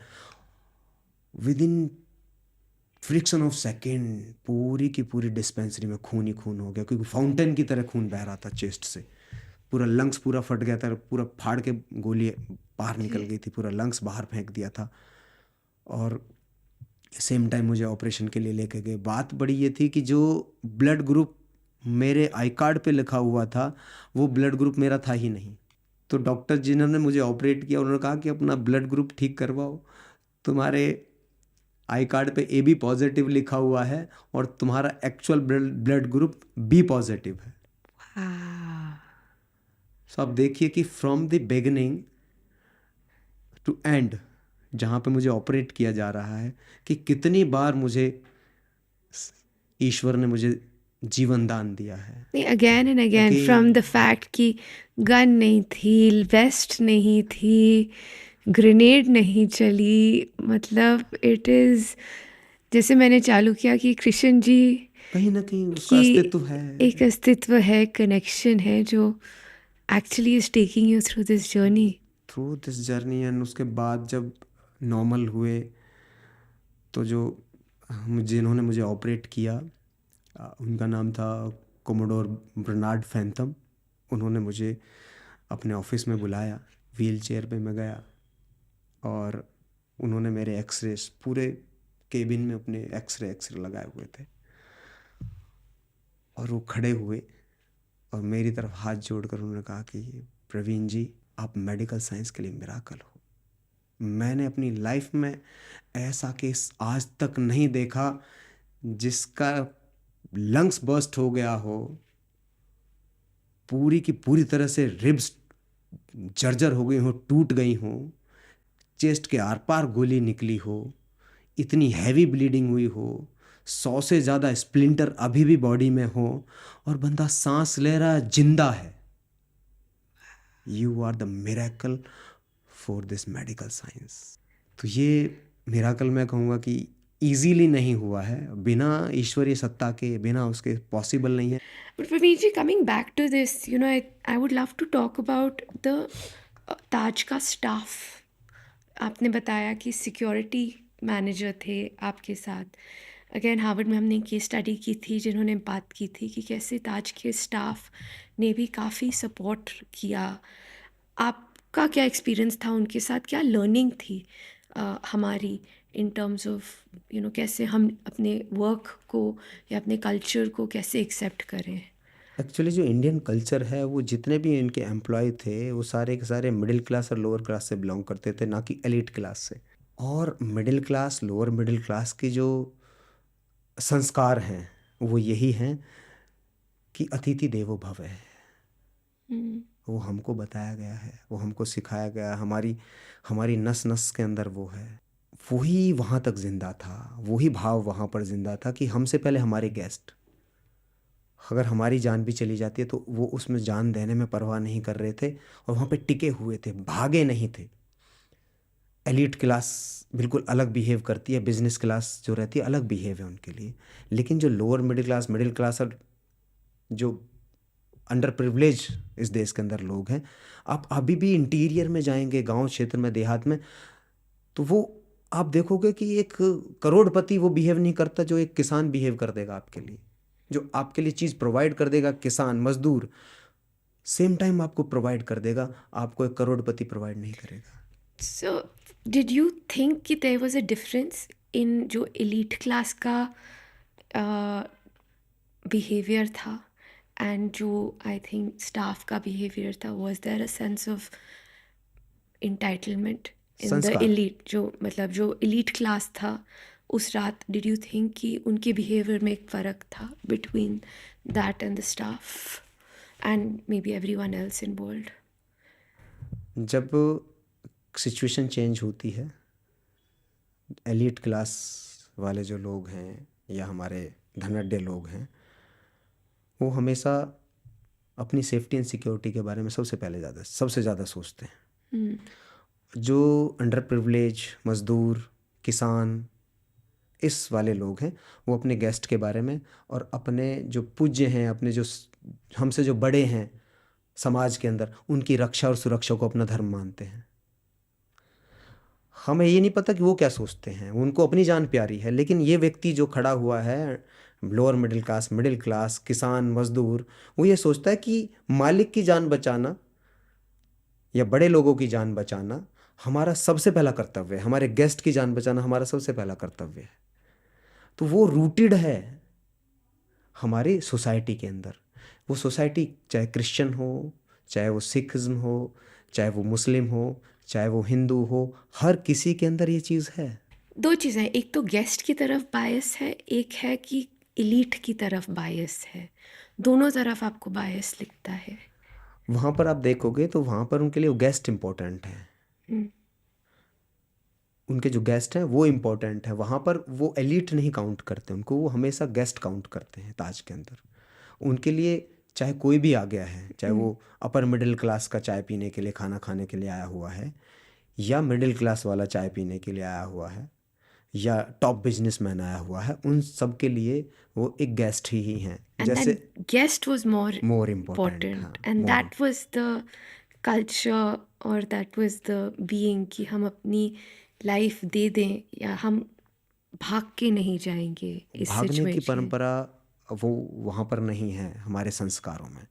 with in friction of second पूरी की पूरी डिस्पेंसरी में खून ही खून हो गया, क्योंकि फाउंटेन की तरह खून बह रहा था चेस्ट से। पूरा लंग्स पूरा फट गया था, पूरा फाड़ के गोली बाहर निकल गई थी, पूरा लंग्स बाहर फेंक दिया था। और सेम टाइम मुझे ऑपरेशन के लिए लेके गए। बात बड़ी ये थी कि जो ब्लड ग्रुप मेरे आई कार्ड पे लिखा हुआ था, वो ब्लड ग्रुप मेरा था ही नहीं। तो डॉक्टर जिन्होंने मुझे ऑपरेट किया, उन्होंने कहा कि अपना ब्लड ग्रुप ठीक करवाओ, तुम्हारे आई कार्ड पे AB पॉजिटिव लिखा हुआ है और तुम्हारा actual blood group B positive है। Wow. सो आप देखिए कि from the beginning to end, जहाँ पे मुझे ऑपरेट किया जा रहा है, कि कितनी बार मुझे ईश्वर ने मुझे जीवन दान दिया है। Again and again, from again, the fact कि गन नहीं थी, वेस्ट नहीं थी, ग्रेनेड नहीं चली, मतलब इट इज़, जैसे मैंने चालू किया कि कृष्ण जी कहीं ना कहीं उसका की अस्तित्व है, एक अस्तित्व है, कनेक्शन है, जो actually is taking you through this journey. Through this journey. And उसके बाद जब नॉर्मल हुए, तो जो जिन्होंने मुझे ऑपरेट किया, उनका नाम था कोमोडोर बर्नार्ड फैंथम। उन्होंने मुझे अपने ऑफिस में बुलाया, व्हील चेयर पे मैं गया, और उन्होंने मेरे एक्सरे पूरे केबिन में अपने एक्सरे लगाए हुए थे, और वो खड़े हुए और मेरी तरफ हाथ जोड़कर उन्होंने कहा कि प्रवीण जी, आप मेडिकल साइंस के लिए मिराकल हो। मैंने अपनी लाइफ में ऐसा केस आज तक नहीं देखा जिसका लंग्स बर्स्ट हो गया हो, पूरी की पूरी तरह से रिब्स जर्जर हो गई हो, टूट गई हो, चेस्ट के आर पार गोली निकली हो, इतनी हैवी ब्लीडिंग हुई हो, 100 से ज़्यादा स्प्लिंटर अभी भी बॉडी में हो, और बंदा सांस ले रहा है, जिंदा है। You are the miracle for this medical science. तो ये मिराकल मैं कहूँगा कि इजीली नहीं हुआ है, बिना ईश्वरीय सत्ता के, बिना उसके पॉसिबल नहीं है। But Praveenji, coming back to this, I would love to talk about the ताज का स्टाफ। आपने बताया कि सिक्योरिटी मैनेजर थे आपके साथ। अगेन हार्वर्ड में हमने केस स्टडी की थी जिन्होंने बात की थी कि कैसे ताज के स्टाफ ने भी काफ़ी सपोर्ट किया। आपका क्या एक्सपीरियंस था उनके साथ, क्या लर्निंग थी हमारी इन टर्म्स ऑफ कैसे हम अपने वर्क को या अपने कल्चर को कैसे एक्सेप्ट करें? एक्चुअली जो इंडियन कल्चर है, वो जितने भी इनके एम्प्लॉय थे वो सारे के सारे मिडिल क्लास और लोअर क्लास से बिलोंग करते थे, ना कि एलिट क्लास से। और middle class, lower middle class की जो संस्कार हैं वो यही हैं कि अतिथि देवो भव है। वो हमको बताया गया है, वो हमको सिखाया गया है, हमारी हमारी नस नस के अंदर वो है। वही वहाँ तक जिंदा था, वही भाव वहाँ पर जिंदा था कि हमसे पहले हमारे गेस्ट, अगर हमारी जान भी चली जाती है तो वो उसमें जान देने में परवाह नहीं कर रहे थे, और वहाँ पे टिके हुए थे, भागे नहीं थे। एलीट क्लास बिल्कुल अलग बिहेव करती है, बिजनेस क्लास जो रहती है अलग बिहेव है उनके लिए। लेकिन जो लोअर मिडिल क्लास और जो अंडर प्रिविलेज इस देश के अंदर लोग हैं, आप अभी भी इंटीरियर में जाएंगे, गांव क्षेत्र में, देहात में, तो वो आप देखोगे कि एक करोड़पति वो बिहेव नहीं करता जो एक किसान बिहेव कर देगा आपके लिए। जो आपके लिए चीज़ प्रोवाइड कर देगा किसान मजदूर, सेम टाइम आपको प्रोवाइड कर देगा, आपको एक करोड़पति प्रोवाइड नहीं करेगा। सो डिड यू थिंक कि there was a difference in जो एलीट क्लास का बिहेवियर था एंड जो आई थिंक स्टाफ का बिहेवियर था? Was there a sense of entitlement in the संस्कार, एलीट, जो मतलब जो एलीट क्लास था उस रात? डिड यू थिंक कि उनके बिहेवियर में एक फ़र्क था between that and the staff and may be everyone else involved? जब सिचुएशन चेंज होती है, एलीट क्लास वाले जो लोग हैं या हमारे धनाढ्य लोग हैं, वो हमेशा अपनी सेफ्टी एंड सिक्योरिटी के बारे में सबसे ज़्यादा सोचते हैं। जो अंडर प्रिविलेज मज़दूर, किसान, इस वाले लोग हैं, वो अपने गेस्ट के बारे में और अपने जो पूज्य हैं, अपने जो हमसे जो बड़े हैं समाज के अंदर, उनकी रक्षा और सुरक्षा को अपना धर्म मानते हैं। हमें ये नहीं पता कि वो क्या सोचते हैं, उनको अपनी जान प्यारी है। लेकिन ये व्यक्ति जो खड़ा हुआ है, लोअर मिडिल क्लास, किसान, मजदूर, वो ये सोचता है कि मालिक की जान बचाना या बड़े लोगों की जान बचाना हमारा सबसे पहला कर्तव्य है, हमारे गेस्ट की जान बचाना हमारा सबसे पहला कर्तव्य है। तो वो रूटेड है हमारी सोसाइटी के अंदर। वो सोसाइटी चाहे क्रिश्चियन हो, चाहे वो सिखिज्म हो, चाहे वो मुस्लिम हो, चाहे वो हिंदू हो, हर किसी के अंदर ये चीज़ है। दो चीज़ें, एक तो गेस्ट की तरफ बायस है, एक है कि एलीट की तरफ बायस है। दोनों तरफ आपको बायस लिखता है। वहाँ पर आप देखोगे तो वहाँ पर उनके लिए वो गेस्ट इम्पोर्टेंट है, उनके जो गेस्ट हैं वो इम्पोर्टेंट है। वहाँ पर वो एलीट नहीं काउंट करते उनको, वो हमेशा गेस्ट काउंट करते हैं ताज के अंदर। उनके लिए चाहे कोई भी आ गया है, चाहे वो अपर मिडिल क्लास का चाय पीने के लिए, खाना खाने के लिए आया हुआ है, या मिडिल क्लास वाला चाय पीने के लिए आया हुआ है, या टॉप बिजनेसमैन आया हुआ है, उन सब के लिए वो एक गेस्ट ही हैं। And जैसे that guest was more more important, important, and more that was the culture और that was the being कि हम अपनी लाइफ दे दें या हम भाग के नहीं जाएंगे इस भागने की सिचुएशन। परंपरा वो वहाँ पर नहीं है हमारे संस्कारों में।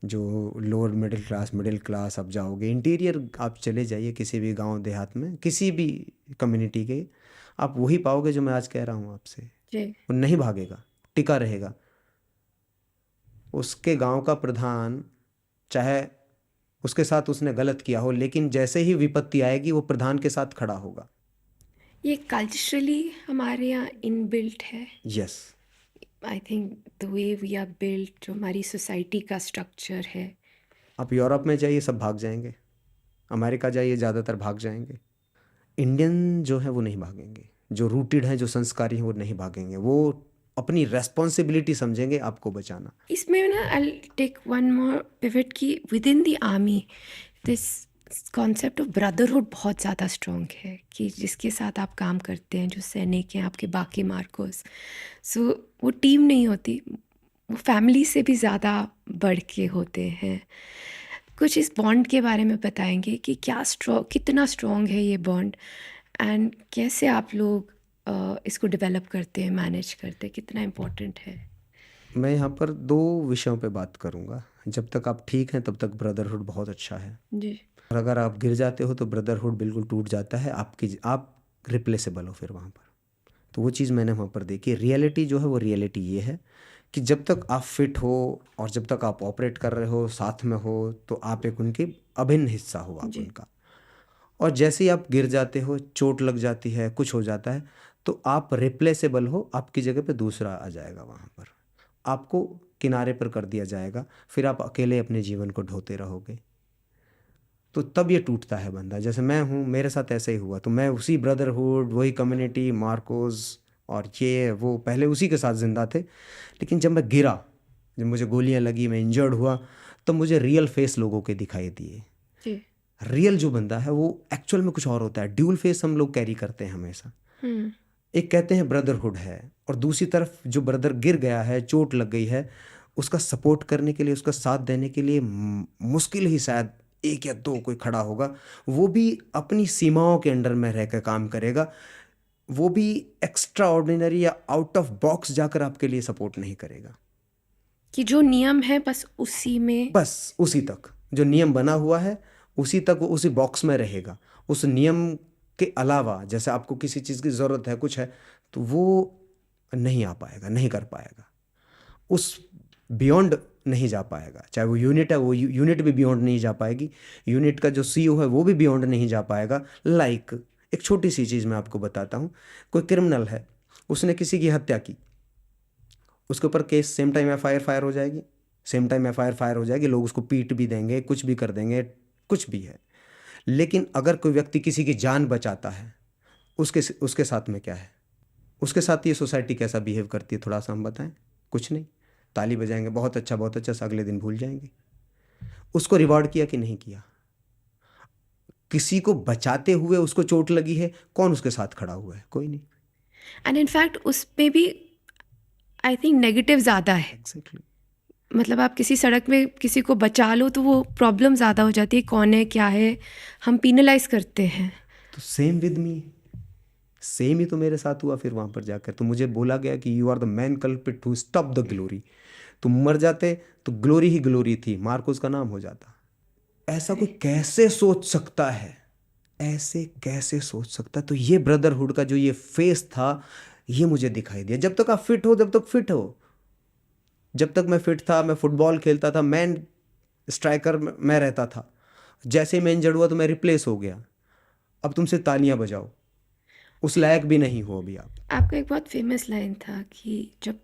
जो लोअर मिडिल क्लास आप जाओगे, इंटीरियर आप चले जाइए किसी भी गांव देहात में, किसी भी कम्युनिटी के, आप वही पाओगे जो मैं आज कह रहा हूँ आपसे। जी। वो नहीं भागेगा, टिका रहेगा। उसके गांव का प्रधान, चाहे उसके साथ उसने गलत किया हो, लेकिन जैसे ही विपत्ति आएगी वो प्रधान के साथ खड़ा होगा। ये कल्चरली हमारे यहाँ इनबिल्ट है। Yes. I think the way we are built, जो हमारी सोसाइटी का स्ट्रक्चर है। आप यूरोप में जाइए, सब भाग जाएंगे। अमेरिका जाइए, ज़्यादातर भाग जाएंगे। इंडियन जो है वो नहीं भागेंगे, जो रूटेड हैं, जो संस्कारी हैं, वो नहीं भागेंगे। वो अपनी रेस्पॉन्सिबिलिटी समझेंगे आपको बचाना। इसमें ना I take one more pivot की within the army this concept of brotherhood बहुत ज़्यादा स्ट्रॉन्ग है, कि जिसके साथ आप काम करते हैं, जो सैनिक हैं आपके, बाकी मार्कोस, सो वो टीम नहीं होती, वो फैमिली से भी ज़्यादा बढ़ के होते हैं। कुछ इस बॉन्ड के बारे में बताएंगे कि क्या कितना स्ट्रॉन्ग है ये बॉन्ड, एंड कैसे आप लोग इसको डेवलप करते हैं, मैनेज करते हैं, कितना इम्पोर्टेंट है। मैं यहाँ पर दो विषयों पे बात करूँगा। जब तक आप ठीक हैं तब तक ब्रदरहुड बहुत अच्छा है, जी। और अगर आप गिर जाते हो तो ब्रदरहुड बिल्कुल टूट जाता है। आप रिप्लेसेबल हो फिर वहाँ पर। तो वो चीज़ मैंने वहाँ पर देखी। रियलिटी जो है वो रियलिटी ये है कि जब तक आप फिट हो और जब तक आप ऑपरेट कर रहे हो, साथ में हो, तो आप एक उनके अभिन्न हिस्सा हो आप जी। उनका। और जैसे ही आप गिर जाते हो, चोट लग जाती है, कुछ हो जाता है, तो आप रिप्लेसेबल हो। आपकी जगह पे दूसरा आ जाएगा, वहाँ पर आपको किनारे पर कर दिया जाएगा। फिर आप अकेले अपने जीवन को ढोते रहोगे। तो तब ये टूटता है बंदा। जैसे मैं हूँ, मेरे साथ ऐसा ही हुआ। तो मैं उसी ब्रदरहुड, वही कम्युनिटी, मार्कोस और ये वो पहले उसी के साथ ज़िंदा थे। लेकिन जब मैं गिरा, जब मुझे गोलियां लगी, मैं इंजर्ड हुआ, तो मुझे रियल फेस लोगों के दिखाई दिए। जी। रियल जो बंदा है वो एक्चुअल में कुछ और होता है। ड्यूल फेस हम लोग कैरी करते हैं हमेशा। एक कहते हैं ब्रदरहुड है, और दूसरी तरफ जो ब्रदर गिर गया है, चोट लग गई है, उसका सपोर्ट करने के लिए, उसका साथ देने के लिए मुश्किल ही शायद एक या दो कोई खड़ा होगा। वो भी अपनी सीमाओं के अंडर में रहकर काम करेगा। वो भी एक्स्ट्रा ऑर्डिनरी या आउट ऑफ बॉक्स जाकर आपके लिए सपोर्ट नहीं करेगा। कि जो नियम है बस उसी में। बस उसी तक जो नियम बना हुआ है, उसी तक वो उसी बॉक्स में रहेगा। उस नियम के अलावा, जैसे आपको किसी चीज़ की ज़रूरत है, कुछ है, तो वो नहीं आ पाएगा, नहीं कर पाएगा। उस बियॉन्ड नहीं जा पाएगा। चाहे वो यूनिट है, वो यूनिट भी बियॉन्ड नहीं जा पाएगी। यूनिट का जो सीईओ है वो भी बियॉन्ड नहीं जा पाएगा। एक छोटी सी चीज़ मैं आपको बताता हूँ। कोई क्रिमिनल है, उसने किसी की हत्या की, उसके ऊपर case same time FIR fire हो जाएगी। सेम टाइम एफआईआर फायर हो जाएगी, लोग उसको पीट भी देंगे, कुछ भी कर देंगे, कुछ भी है। लेकिन अगर कोई व्यक्ति किसी की जान बचाता है, उसके साथ में क्या है? उसके साथ ये सोसाइटी कैसा बिहेव करती है, थोड़ा सा हम बताएं। कुछ नहीं, ताली बजाएंगे, बहुत अच्छा बहुत अच्छा, से अगले दिन भूल जाएंगे। उसको रिवॉर्ड किया कि नहीं किया? किसी को बचाते हुए उसको चोट लगी है, कौन उसके साथ खड़ा हुआ है? कोई नहीं। एंड इनफैक्ट उस पे भी आई थिंक नेगेटिव ज़्यादा है। एग्जैक्टली। मतलब आप किसी सड़क में किसी को बचा लो तो वो प्रॉब्लम ज़्यादा हो जाती है, कौन है क्या है, हम पीनलाइज करते हैं। तो सेम विद मी, सेम ही तो मेरे साथ हुआ। फिर वहां पर जाकर तो मुझे बोला गया कि you are the main culprit to stop the glory. तुम मर जाते तो ग्लोरी ही ग्लोरी थी, मार्कोस का नाम हो जाता। ऐसा कोई कैसे सोच सकता है? ऐसे कैसे सोच सकता है? तो ये ब्रदरहुड का जो ये फेस था, ये मुझे दिखाई दिया। जब तक आप फिट हो, जब तक फिट हो। जब तक मैं फिट था, मैं फुटबॉल खेलता था, मैन स्ट्राइकर मैं रहता था। जैसे ही मैं इंजर्ड हुआ तो मैं रिप्लेस हो गया। अब तुमसे तालियां बजाओ, उस लायक भी नहीं हो अभी आप। आपका एक बहुत फेमस लाइन था कि जब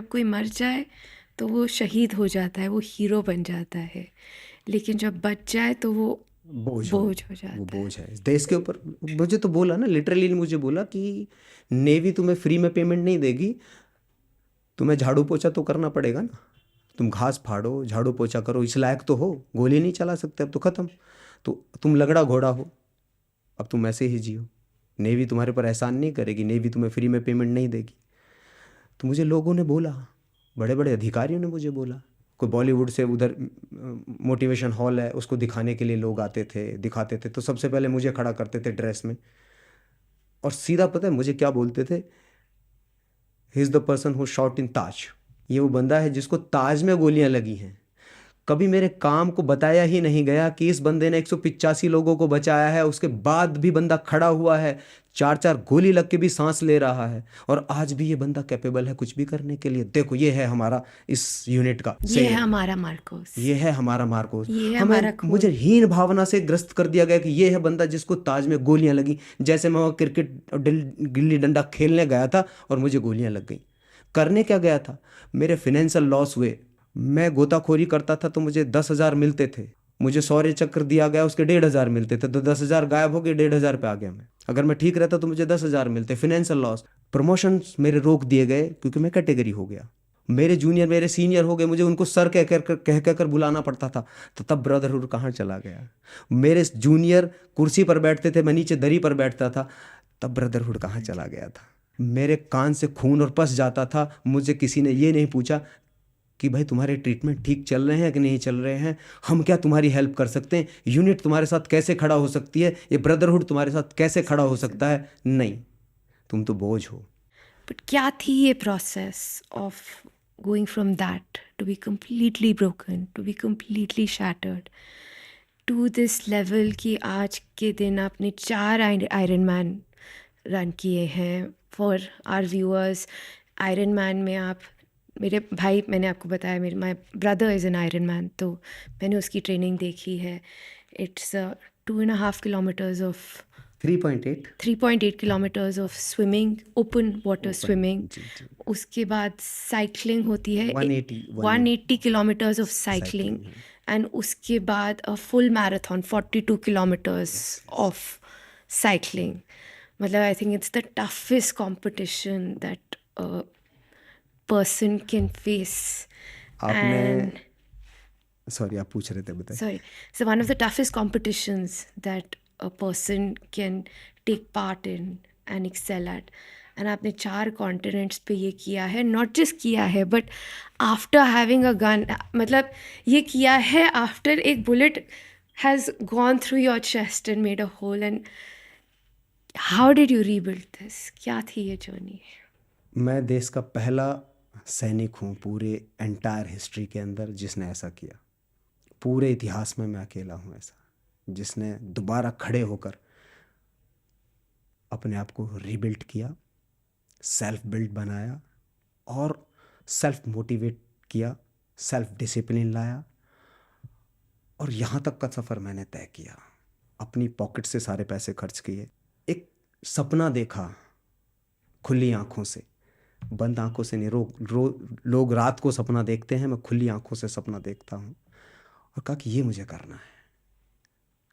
कोई मर जाए तो वो शहीद हो जाता है, वो हीरो बन जाता है, लेकिन जब बच जाए तो वो बोझ बोझ हो वो जाता है। बोझ है इस देश के ऊपर। मुझे तो बोला ना, लिटरली मुझे बोला कि नेवी तुम्हें फ्री में पेमेंट नहीं देगी, तुम्हें झाड़ू पोछा तो करना पड़ेगा ना। तुम घास फाड़ो, झाड़ू पोछा करो, इस लायक तो हो। गोली नहीं चला सकते, अब तो ख़त्म। तो तुम लगड़ा घोड़ा हो, अब तुम ऐसे ही जियो। नेवी तुम्हारे पर एहसान नहीं करेगी, नेवी तुम्हें फ्री में पेमेंट नहीं देगी। तो मुझे लोगों ने बोला, बड़े बड़े अधिकारियों ने मुझे बोला। कोई बॉलीवुड से उधर मोटिवेशन हॉल है, उसको दिखाने के लिए लोग आते थे, दिखाते थे। तो सबसे पहले मुझे खड़ा करते थे ड्रेस में, और सीधा पता है मुझे क्या बोलते थे? He is the person who shot in Taj. ये वो बंदा है जिसको ताज में गोलियां लगी हैं। कभी मेरे काम को बताया ही नहीं गया कि इस बंदे ने 185 लोगों को बचाया है, उसके बाद भी बंदा खड़ा हुआ है, 4-4 गोली लग के भी सांस ले रहा है, और आज भी ये बंदा कैपेबल है कुछ भी करने के लिए। देखो ये है हमारा इस यूनिट का ये है शेर, हमारा मार्कोस, ये है हमारा मार्कोस। ये है हमारा हमें मुझे हीन भावना से ग्रस्त कर दिया गया कि ये है बंदा जिसको ताज में गोलियां लगी, जैसे मैं वहाँ क्रिकेट और गिल्ली डंडा खेलने गया था और मुझे गोलियां लग गई। करने क्या गया था? मेरे फाइनेंशियल लॉस हुए। मैं गोताखोरी करता था तो मुझे 10,000 मिलते थे, मुझे शौर्य चक्र दिया गया, उसके 1,500 मिलते थे, तो 10,000 गायब हो गए, 1,500 पे आ गया मैं। अगर मैं ठीक रहता तो मुझे 10,000 मिलते। फाइनेंशियल लॉस, प्रमोशन मेरे रोक दिए गए क्योंकि मैं कैटेगरी हो गया। मेरे जूनियर मेरे सीनियर हो गए, मुझे उनको सर कह कर बुलाना पड़ता था, तो तब ब्रदरहुड कहाँ चला गया? मेरे जूनियर कुर्सी पर बैठते थे, मैं नीचे दरी पर बैठता था, तब ब्रदरहुड कहाँ चला गया था? मेरे कान से खून और पस जाता था, मुझे किसी ने ये नहीं पूछा कि भाई तुम्हारे ट्रीटमेंट ठीक चल रहे हैं कि नहीं चल रहे हैं, हम क्या तुम्हारी हेल्प कर सकते हैं, यूनिट तुम्हारे साथ कैसे खड़ा हो सकती है, ये ब्रदरहुड तुम्हारे साथ कैसे खड़ा हो सकता है? नहीं, तुम तो बोझ हो। बट क्या थी ये process of going from that to be completely broken, to be completely shattered to this level कि आज के दिन आपने 4 आयरन मैन रन किए हैं? For our viewers, iron man में आप, मेरे भाई, मैंने आपको बताया, मेरे my brother is an iron man, तो मैंने उसकी ट्रेनिंग देखी है। It's 2.5 kilometres of 3.8 kilometres of swimming, open water swimming. उसके बाद साइकिलिंग होती है 180 किलोमीटर्स ऑफ साइकिलिंग, एंड उसके बाद full marathon 42 kilometres of cycling. मतलब I think it's the toughest competition that person can face. आपने, सॉरी आप पूछ रहे थे, बताइए। Sorry, so one of the toughest competitions that a person can take part in and excel at. And आपने 4 continents पे ये किया है, नॉट जस्ट किया है but after having a gun, मतलब ये किया है आफ्टर एक bullet has gone through your chest and made a hole. And how did you rebuild this? क्या थी ये जर्नी? मैं देश का पहला सैनिक हूँ पूरे एंटायर हिस्ट्री के अंदर जिसने ऐसा किया। पूरे इतिहास में मैं अकेला हूँ ऐसा, जिसने दोबारा खड़े होकर अपने आप को रीबिल्ड किया, सेल्फ बिल्ड बनाया और सेल्फ मोटिवेट किया, सेल्फ डिसिप्लिन लाया, और यहाँ तक का सफ़र मैंने तय किया। अपनी पॉकेट से सारे पैसे खर्च किए, एक सपना देखा खुली आंखों से, बंद आंखों से नहीं। लोग रात को सपना देखते हैं, मैं खुली आंखों से सपना देखता हूँ, और कहा कि ये मुझे करना है।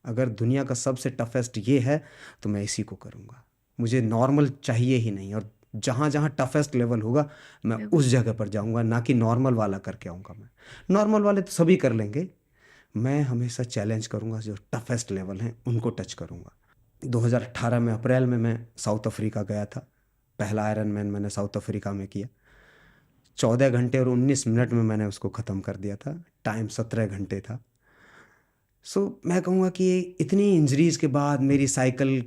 अगर दुनिया का सबसे टफेस्ट ये है तो मैं इसी को करूँगा। मुझे नॉर्मल चाहिए ही नहीं, और जहाँ जहाँ टफेस्ट लेवल होगा मैं उस जगह पर जाऊँगा, ना कि नॉर्मल वाला करके आऊँगा। मैं नॉर्मल वाले तो सभी कर लेंगे, मैं हमेशा चैलेंज करूँगा, जो टफेस्ट लेवल हैं उनको टच करूँगा। 2018 में अप्रैल में मैं साउथ अफ्रीका गया था। पहला आयरन मैन मैंने साउथ अफ्रीका में किया। 14 घंटे और 19 मिनट में मैंने उसको ख़त्म कर दिया था। टाइम 17 घंटे था। मैं कहूँगा कि इतनी इंजरीज़ के बाद मेरी साइकिल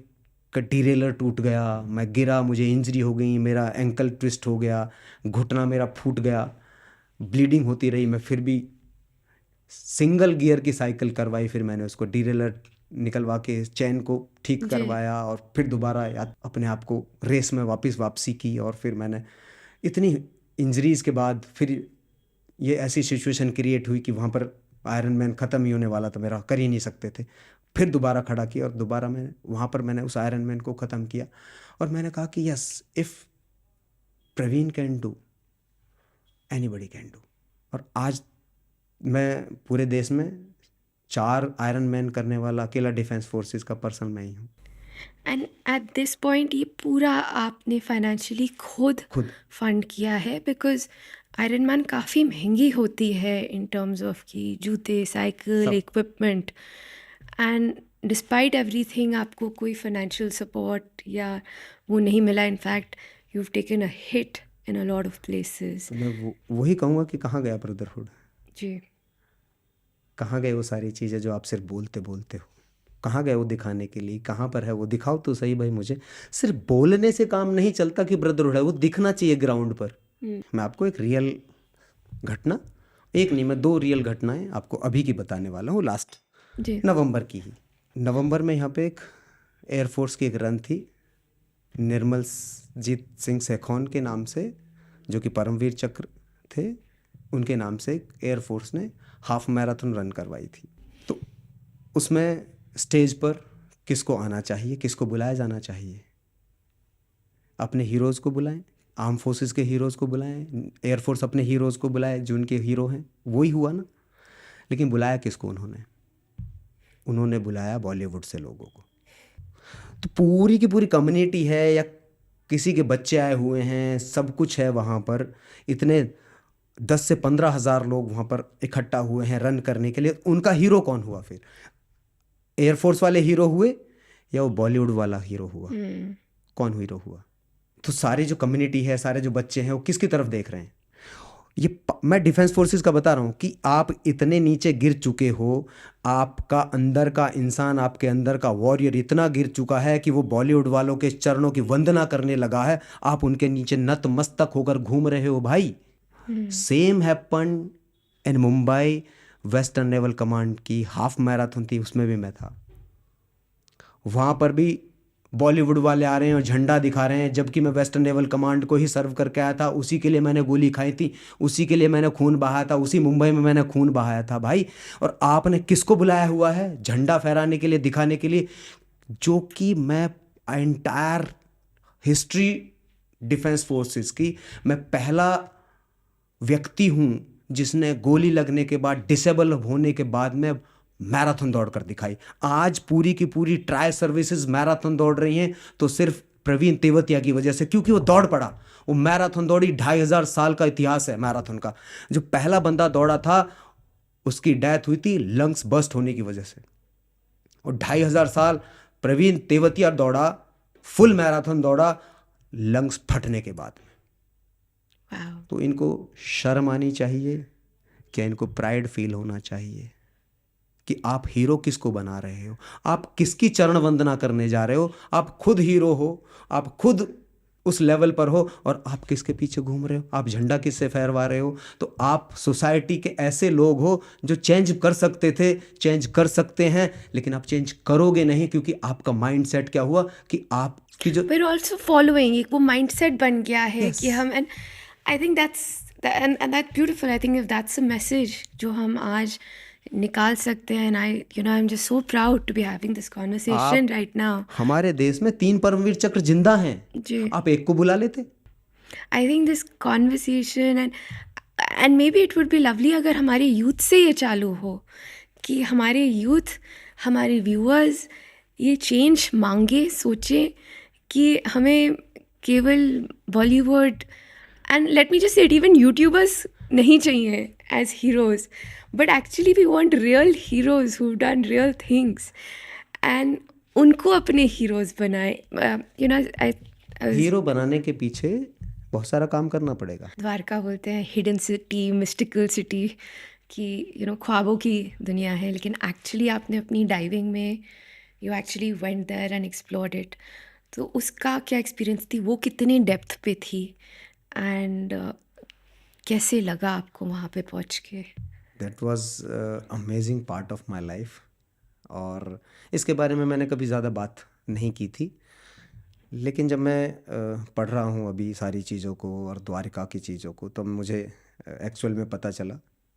का डीरेलर टूट गया, मैं गिरा, मुझे इंजरी हो गई, मेरा एंकल ट्विस्ट हो गया, घुटना मेरा फूट गया, ब्लीडिंग होती रही। मैं फिर भी सिंगल गियर की साइकिल करवाई, फिर मैंने उसको डीरेलर निकलवा के चैन को ठीक करवाया, और फिर दोबारा अपने आप को रेस में वापसी की। और फिर मैंने इतनी इंजरीज़ के बाद फिर ये ऐसी सिचुएशन क्रिएट हुई कि वहाँ पर आयरन मैन ख़त्म ही होने वाला था मेरा, कर ही नहीं सकते थे। फिर दोबारा खड़ा किया और दोबारा मैंने वहाँ पर मैंने उस आयरन मैन को ख़त्म किया, और मैंने कहा कि yes, if Praveen can do, anybody can do. और आज मैं पूरे देश में 4 आयरन मैन करने वाला अकेला डिफेंस फोर्सेस का पर्सन मैं ही हूँ। एंड एट दिस पॉइंट ये पूरा आपने फाइनेंशियली खुद फंड किया है, बिकॉज आयरन मैन काफ़ी महंगी होती है इन टर्म्स ऑफ कि जूते, cycle, equipment, and despite everything आपको कोई फाइनेंशियल सपोर्ट या वो नहीं मिला। In fact you have taken a hit in a lot of places. मैं वही कहूँगा कि कहाँ गया ब्रदरहुड? जी, कहाँ गए वो सारी चीज़ें जो आप सिर्फ बोलते बोलते हो? कहाँ गए वो दिखाने के लिए? कहाँ पर है वो? दिखाओ तो सही भाई मुझे। सिर्फ बोलने से काम नहीं चलता कि ब्रदरहुड है, वो दिखना चाहिए ग्राउंड पर। मैं आपको एक रियल घटना एक नहीं, मैं 2 रियल घटनाएं आपको अभी की बताने वाला हूँ, लास्ट जी। नवंबर की ही। नवंबर में यहाँ पे एक एयरफोर्स की एक रन थी, निर्मल जीत सिंह सेखौन के नाम से, जो कि परमवीर चक्र थे, उनके नाम से एयरफोर्स ने हाफ मैराथन रन करवाई थी। तो उसमें स्टेज पर किसको आना चाहिए, किसको बुलाया जाना चाहिए? अपने हीरोज़ को बुलाएं, आर्म फोर्सेस के हीरोज़ को बुलाएं, एयरफोर्स अपने हीरोज़ को बुलाए जो उनके हीरो हैं, वही हुआ ना। लेकिन बुलाया किसको उन्होंने बुलाया बॉलीवुड से लोगों को। तो पूरी की पूरी कम्युनिटी है या किसी के बच्चे आए हुए हैं, सब कुछ है वहाँ पर। इतने 10 से 15 हज़ार लोग वहाँ पर इकट्ठा हुए हैं रन करने के लिए। उनका हीरो कौन हुआ फिर? एयरफोर्स वाले हीरो हुए या वो बॉलीवुड वाला हीरो हुआ? कौन हीरो हुआ? तो सारी जो कम्युनिटी है, सारे जो बच्चे हैं, वो किसकी तरफ देख रहे हैं? मैं डिफेंस फोर्सेस का बता रहा हूँ कि आप इतने नीचे गिर चुके हो, आपका अंदर का इंसान, आपके अंदर का वॉरियर इतना गिर चुका है कि वो बॉलीवुड वालों के चरणों की वंदना करने लगा है। आप उनके नीचे नतमस्तक होकर घूम रहे हो भाई। Same happen in Mumbai. Western naval command की हाफ मैराथन थी, उसमें भी मैं था। वहाँ पर भी बॉलीवुड वाले आ रहे हैं और झंडा दिखा रहे हैं, जबकि मैं वेस्टर्न नेवल कमांड को ही सर्व करके आया था। उसी के लिए मैंने गोली खाई थी, उसी के लिए मैंने खून बहाया था, उसी मुंबई में मैंने खून बहाया था भाई। और आपने किसको बुलाया हुआ है? झंडा फहराने के लिए, दिखाने के लिए, जो कि मैं एंटायर हिस्ट्री डिफेंस फोर्सेस की मैं पहला व्यक्ति हूँ जिसने गोली लगने के बाद, डिसेबल होने के बाद में मैराथन दौड़ कर दिखाई। आज पूरी की पूरी ट्राई सर्विसेज मैराथन दौड़ रही हैं तो सिर्फ प्रवीण तेवतिया की वजह से, क्योंकि वो दौड़ पड़ा। वो मैराथन दौड़ी, 2500 साल का इतिहास है मैराथन का। जो पहला बंदा दौड़ा था उसकी डेथ हुई थी लंग्स बस्ट होने की वजह से। और 2500 साल प्रवीण तेवतिया दौड़ा, फुल मैराथन दौड़ा लंग्स फटने के बाद में। तो इनको शर्म आनी चाहिए, क्या इनको प्राइड फील होना चाहिए कि आप हीरो किसको बना रहे हो? आप किसकी चरण वंदना करने जा रहे हो? आप खुद हीरो हो, आप खुद उस लेवल पर हो, और आप किसके पीछे घूम रहे हो? आप झंडा किससे फहरवा रहे हो? तो आप सोसाइटी के ऐसे लोग हो जो चेंज कर सकते थे, चेंज कर सकते हैं, लेकिन आप चेंज करोगे नहीं, क्योंकि आपका माइंडसेट क्या हुआ कि आपकी जो We're also following एक वो mindset बन गया है कि हम, and I think and that's beautiful. I think if that's a message जो हम आज निकाल सकते हैं, and I'm just so proud to be having this conversation right now. हमारे देश में 3 परमवीर चक्र जिंदा हैं, जी। आप एक को बुला लेते। I think this conversation and maybe it would be lovely अगर हमारे यूथ से ये चालू हो कि हमारे यूथ, हमारे व्यूअर्स ये चेंज मांगे, सोचे कि हमें केवल Bollywood and let me just say it, even YouTubers नहीं चाहिए as heroes, but actually we want real heroes who done real things and उनको अपने हीरोज़ बनाए। हीरो बनाने के पीछे बहुत सारा काम करना पड़ेगा। द्वारका बोलते हैं हिडन सिटी, मिस्टिकल सिटी, कि ख्वाबों की दुनिया है, लेकिन एक्चुअली आपने अपनी डाइविंग में you actually went there and explored it. तो उसका क्या एक्सपीरियंस थी, वो कितनी डेप्थ पे थी, एंड कैसे लगा आपको वहाँ पे पहुँच के? That was amazing part of my life. और इसके बारे में मैंने कभी ज़्यादा बात नहीं की थी, लेकिन जब मैं पढ़ रहा हूँ अभी सारी चीज़ों को और द्वारिका की चीज़ों को, तब मुझे एक्चुअल में पता चला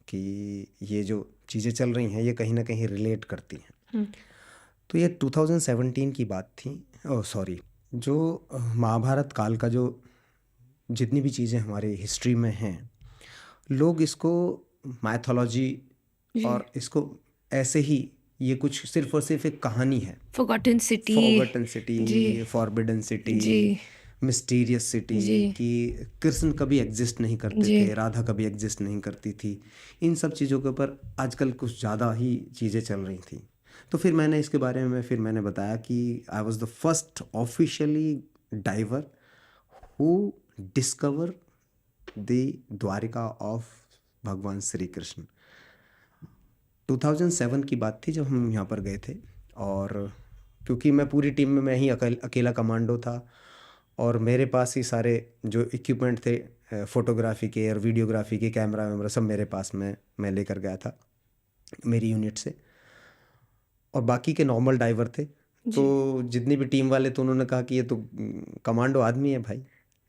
कि ये जो चीज़ें चल रही हैं ये कहीं ना कहीं रिलेट करती हैं। तो ये 2017 की बात थी। ओह सॉरी, जो महाभारत काल का जो जितनी भी चीज़ें हमारे हिस्ट्री में हैं, लोग इसको माइथोलॉजी और इसको ऐसे ही, ये कुछ सिर्फ और सिर्फ एक कहानी है। Forgotten city, forbidden city, mysterious city, कि कृष्ण कभी एग्जिस्ट नहीं करते थे, राधा कभी एग्जिस्ट नहीं करती थी। इन सब चीज़ों के ऊपर आजकल कुछ ज़्यादा ही चीज़ें चल रही थी। तो फिर मैंने इसके बारे में मैंने बताया कि I was the first officially diver who discover the Dwarka of भगवान श्री कृष्ण। 2007 की बात थी जब हम यहाँ पर गए थे, और क्योंकि मैं पूरी टीम में मैं ही अकेला कमांडो था, और मेरे पास ही सारे जो इक्विपमेंट थे फोटोग्राफी के और वीडियोग्राफी के, कैमरा वैमरा सब मेरे पास में मैं लेकर गया था मेरी यूनिट से। और बाकी के नॉर्मल डाइवर थे, तो जी। जितनी भी टीम वाले तो उन्होंने कहा कि ये तो कमांडो आदमी है भाई,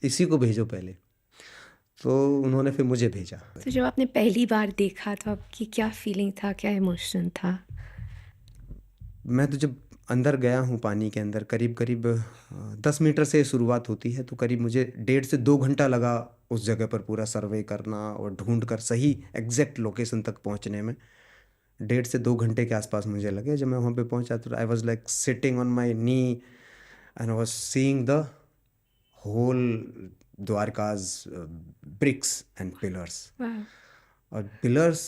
इसी को भेजो पहले। तो उन्होंने फिर मुझे भेजा। तो जब आपने पहली बार देखा तो आपकी क्या फीलिंग था, क्या इमोशन था? मैं तो जब अंदर गया हूँ पानी के अंदर, करीब करीब 10 मीटर से शुरुआत होती है, तो करीब मुझे 1.5 से 2 घंटा लगा उस जगह पर पूरा सर्वे करना और ढूंढ कर सही एग्जैक्ट लोकेशन तक पहुँचने में। 1.5 से 2 घंटे के आसपास मुझे लगे। जब मैं वहाँ पे पहुँचा तो I was like sitting on my knee and I was seeing the whole Dwarka's bricks and pillars. वाह। और पिलर्स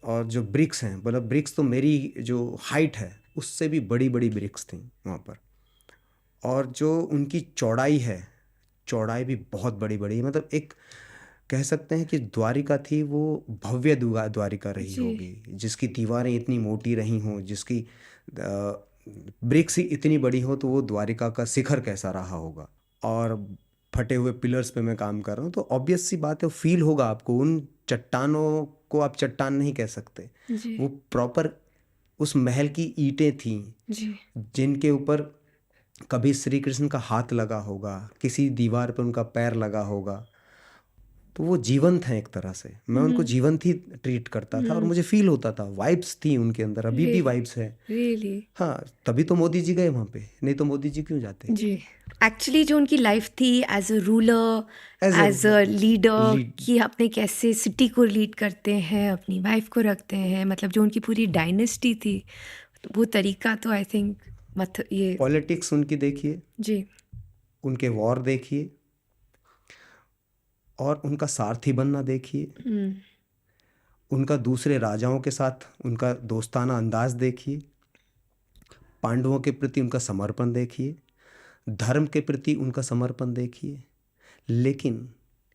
और जो ब्रिक्स हैं, मतलब ब्रिक्स तो मेरी जो हाइट है उससे भी बड़ी बड़ी ब्रिक्स थी वहाँ पर। और जो उनकी चौड़ाई है, चौड़ाई भी बहुत बड़ी बड़ी है। मतलब एक कह सकते हैं कि द्वारिका थी वो भव्य द्वारिका रही जी। होगी, जिसकी दीवारें इतनी मोटी रही हों, जिसकी ब्रिक्स ही इतनी बड़ी हो, तो वो द्वारिका का शिखर कैसा रहा होगा। और फटे हुए पिलर्स पे मैं काम कर रहा हूँ, तो ऑब्वियस सी बात है, फील होगा आपको। उन चट्टानों को आप चट्टान नहीं कह सकते, जी। वो प्रॉपर उस महल की ईंटें थीं, जी। जिनके ऊपर कभी श्री कृष्ण का हाथ लगा होगा, किसी दीवार पर उनका पैर लगा होगा। तो वो जीवंत हैं एक तरह से, मैं उनको जीवंत ही ट्रीट करता था और मुझे फील होता था, वाइब्स थी उनके अंदर, अभी भी रियली। वाइब्स है। रियली। हाँ, तभी तो मोदी जी गए वहाँ पे, नहीं तो मोदी जी क्यों जाते। जी। एक्चुअली जो उनकी लाइफ थी as a ruler, as a as a leader, lead कि अपने कैसे सिटी को लीड करते हैं, अपनी वाइफ को रखते हैं, मतलब जो उनकी पूरी डायनेस्टी थी, तो वो तरीका तो आई थिंक ये। पॉलिटिक्स उनकी देखिए, जी। उनके वॉर देखिए, और उनका सारथी बनना देखिए, हम्म। उनका दूसरे राजाओं के साथ उनका दोस्ताना अंदाज देखिए, पांडवों के प्रति उनका समर्पण देखिए, धर्म के प्रति उनका समर्पण देखिए। लेकिन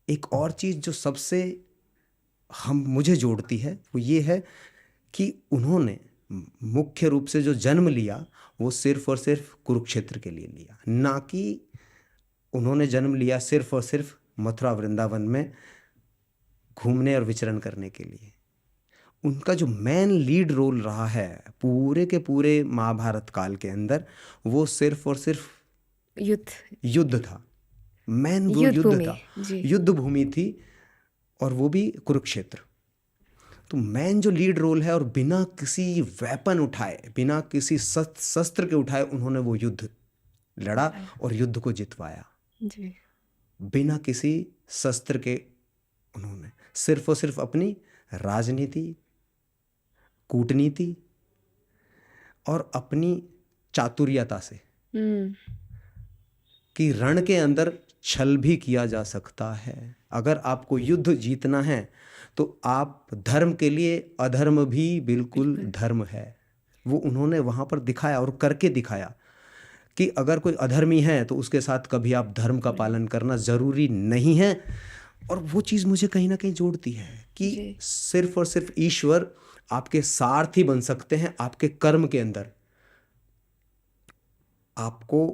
एक और चीज़ जो सबसे हम मुझे जोड़ती है वो ये है कि उन्होंने मुख्य रूप से जो जन्म लिया वो सिर्फ और सिर्फ कुरुक्षेत्र के लिए लिया, ना कि उन्होंने जन्म लिया सिर्फ और सिर्फ मथुरा वृंदावन में घूमने और विचरण करने के लिए। उनका जो मेन लीड रोल रहा है पूरे के पूरे महाभारत काल के अंदर, वो सिर्फ और सिर्फ युद्ध था। मेन वो युद्ध युद्ध भूमि। था, जी। युद्ध भूमि थी, और वो भी कुरुक्षेत्र। तो मेन जो लीड रोल है, और बिना किसी वेपन उठाए, बिना किसी शस्त्र के उठाए, उन्होंने वो युद्ध लड़ा और युद्ध को जितवाया। जी। बिना किसी शस्त्र के उन्होंने सिर्फ और सिर्फ अपनी राजनीति, कूटनीति और अपनी चातुर्यता से, कि रण के अंदर छल भी किया जा सकता है। अगर आपको युद्ध जीतना है तो आप धर्म के लिए अधर्म भी बिल्कुल धर्म है। वो उन्होंने वहाँ पर दिखाया और करके दिखाया कि अगर कोई अधर्मी है तो उसके साथ कभी आप धर्म का पालन करना ज़रूरी नहीं है। और वो चीज़ मुझे कहीं ना कहीं जोड़ती है कि जी। सिर्फ और सिर्फ ईश्वर आपके सारथी बन सकते हैं आपके कर्म के अंदर। आपको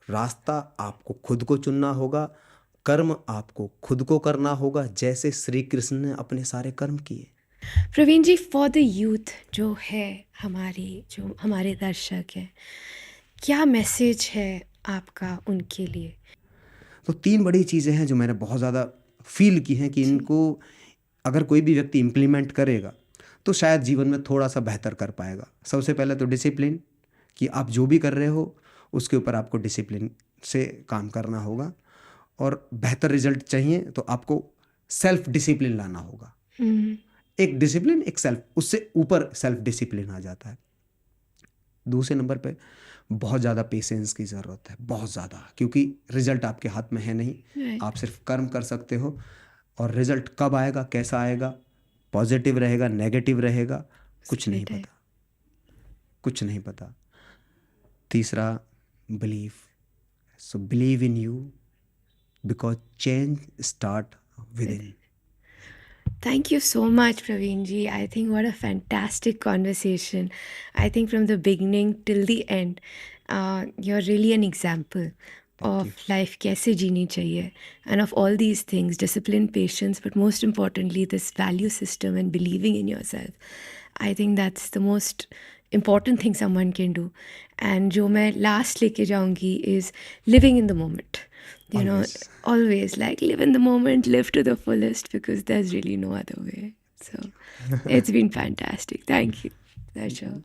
रास्ता आपको खुद को चुनना होगा, कर्म आपको खुद को करना होगा, जैसे श्री कृष्ण ने अपने सारे कर्म किए। प्रवीण जी, फॉर द यूथ जो है, जो हमारे दर्शक हैं, क्या मैसेज है आपका उनके लिए? तो 3 बड़ी चीज़ें हैं जो मैंने बहुत ज़्यादा फील की हैं कि इनको अगर कोई भी व्यक्ति इम्प्लीमेंट करेगा तो शायद जीवन में थोड़ा सा बेहतर कर पाएगा। सबसे पहले तो डिसिप्लिन, कि आप जो भी कर रहे हो उसके ऊपर आपको डिसिप्लिन से काम करना होगा। और बेहतर रिजल्ट चाहिए तो आपको सेल्फ डिसिप्लिन लाना होगा। एक डिसिप्लिन, एक सेल्फ, उससे ऊपर सेल्फ डिसिप्लिन आ जाता है। दूसरे नंबर पे बहुत ज़्यादा पेशेंस की ज़रूरत है, बहुत ज़्यादा, क्योंकि रिजल्ट आपके हाथ में है नहीं। आप सिर्फ कर्म कर सकते हो, और रिजल्ट कब आएगा, कैसा आएगा, पॉजिटिव रहेगा, नेगेटिव रहेगा, कुछ नहीं पता, कुछ नहीं पता। तीसरा, believe. So believe in you because change start with in. Thank you so much, Praveen ji. I think what a fantastic conversation. I think from the beginning till the end, you're really an example. of life कैसे जीनी चाहिए, and of all these things, discipline, patience, but most importantly, this value system and believing in yourself. I think that's the most important thing someone can do. And जो मैं last लेके जाऊँगी is living in the moment. You know, Always. always like live in the moment, live to the fullest, because there's really no other way. So it's been fantastic. Thank you. Pleasure.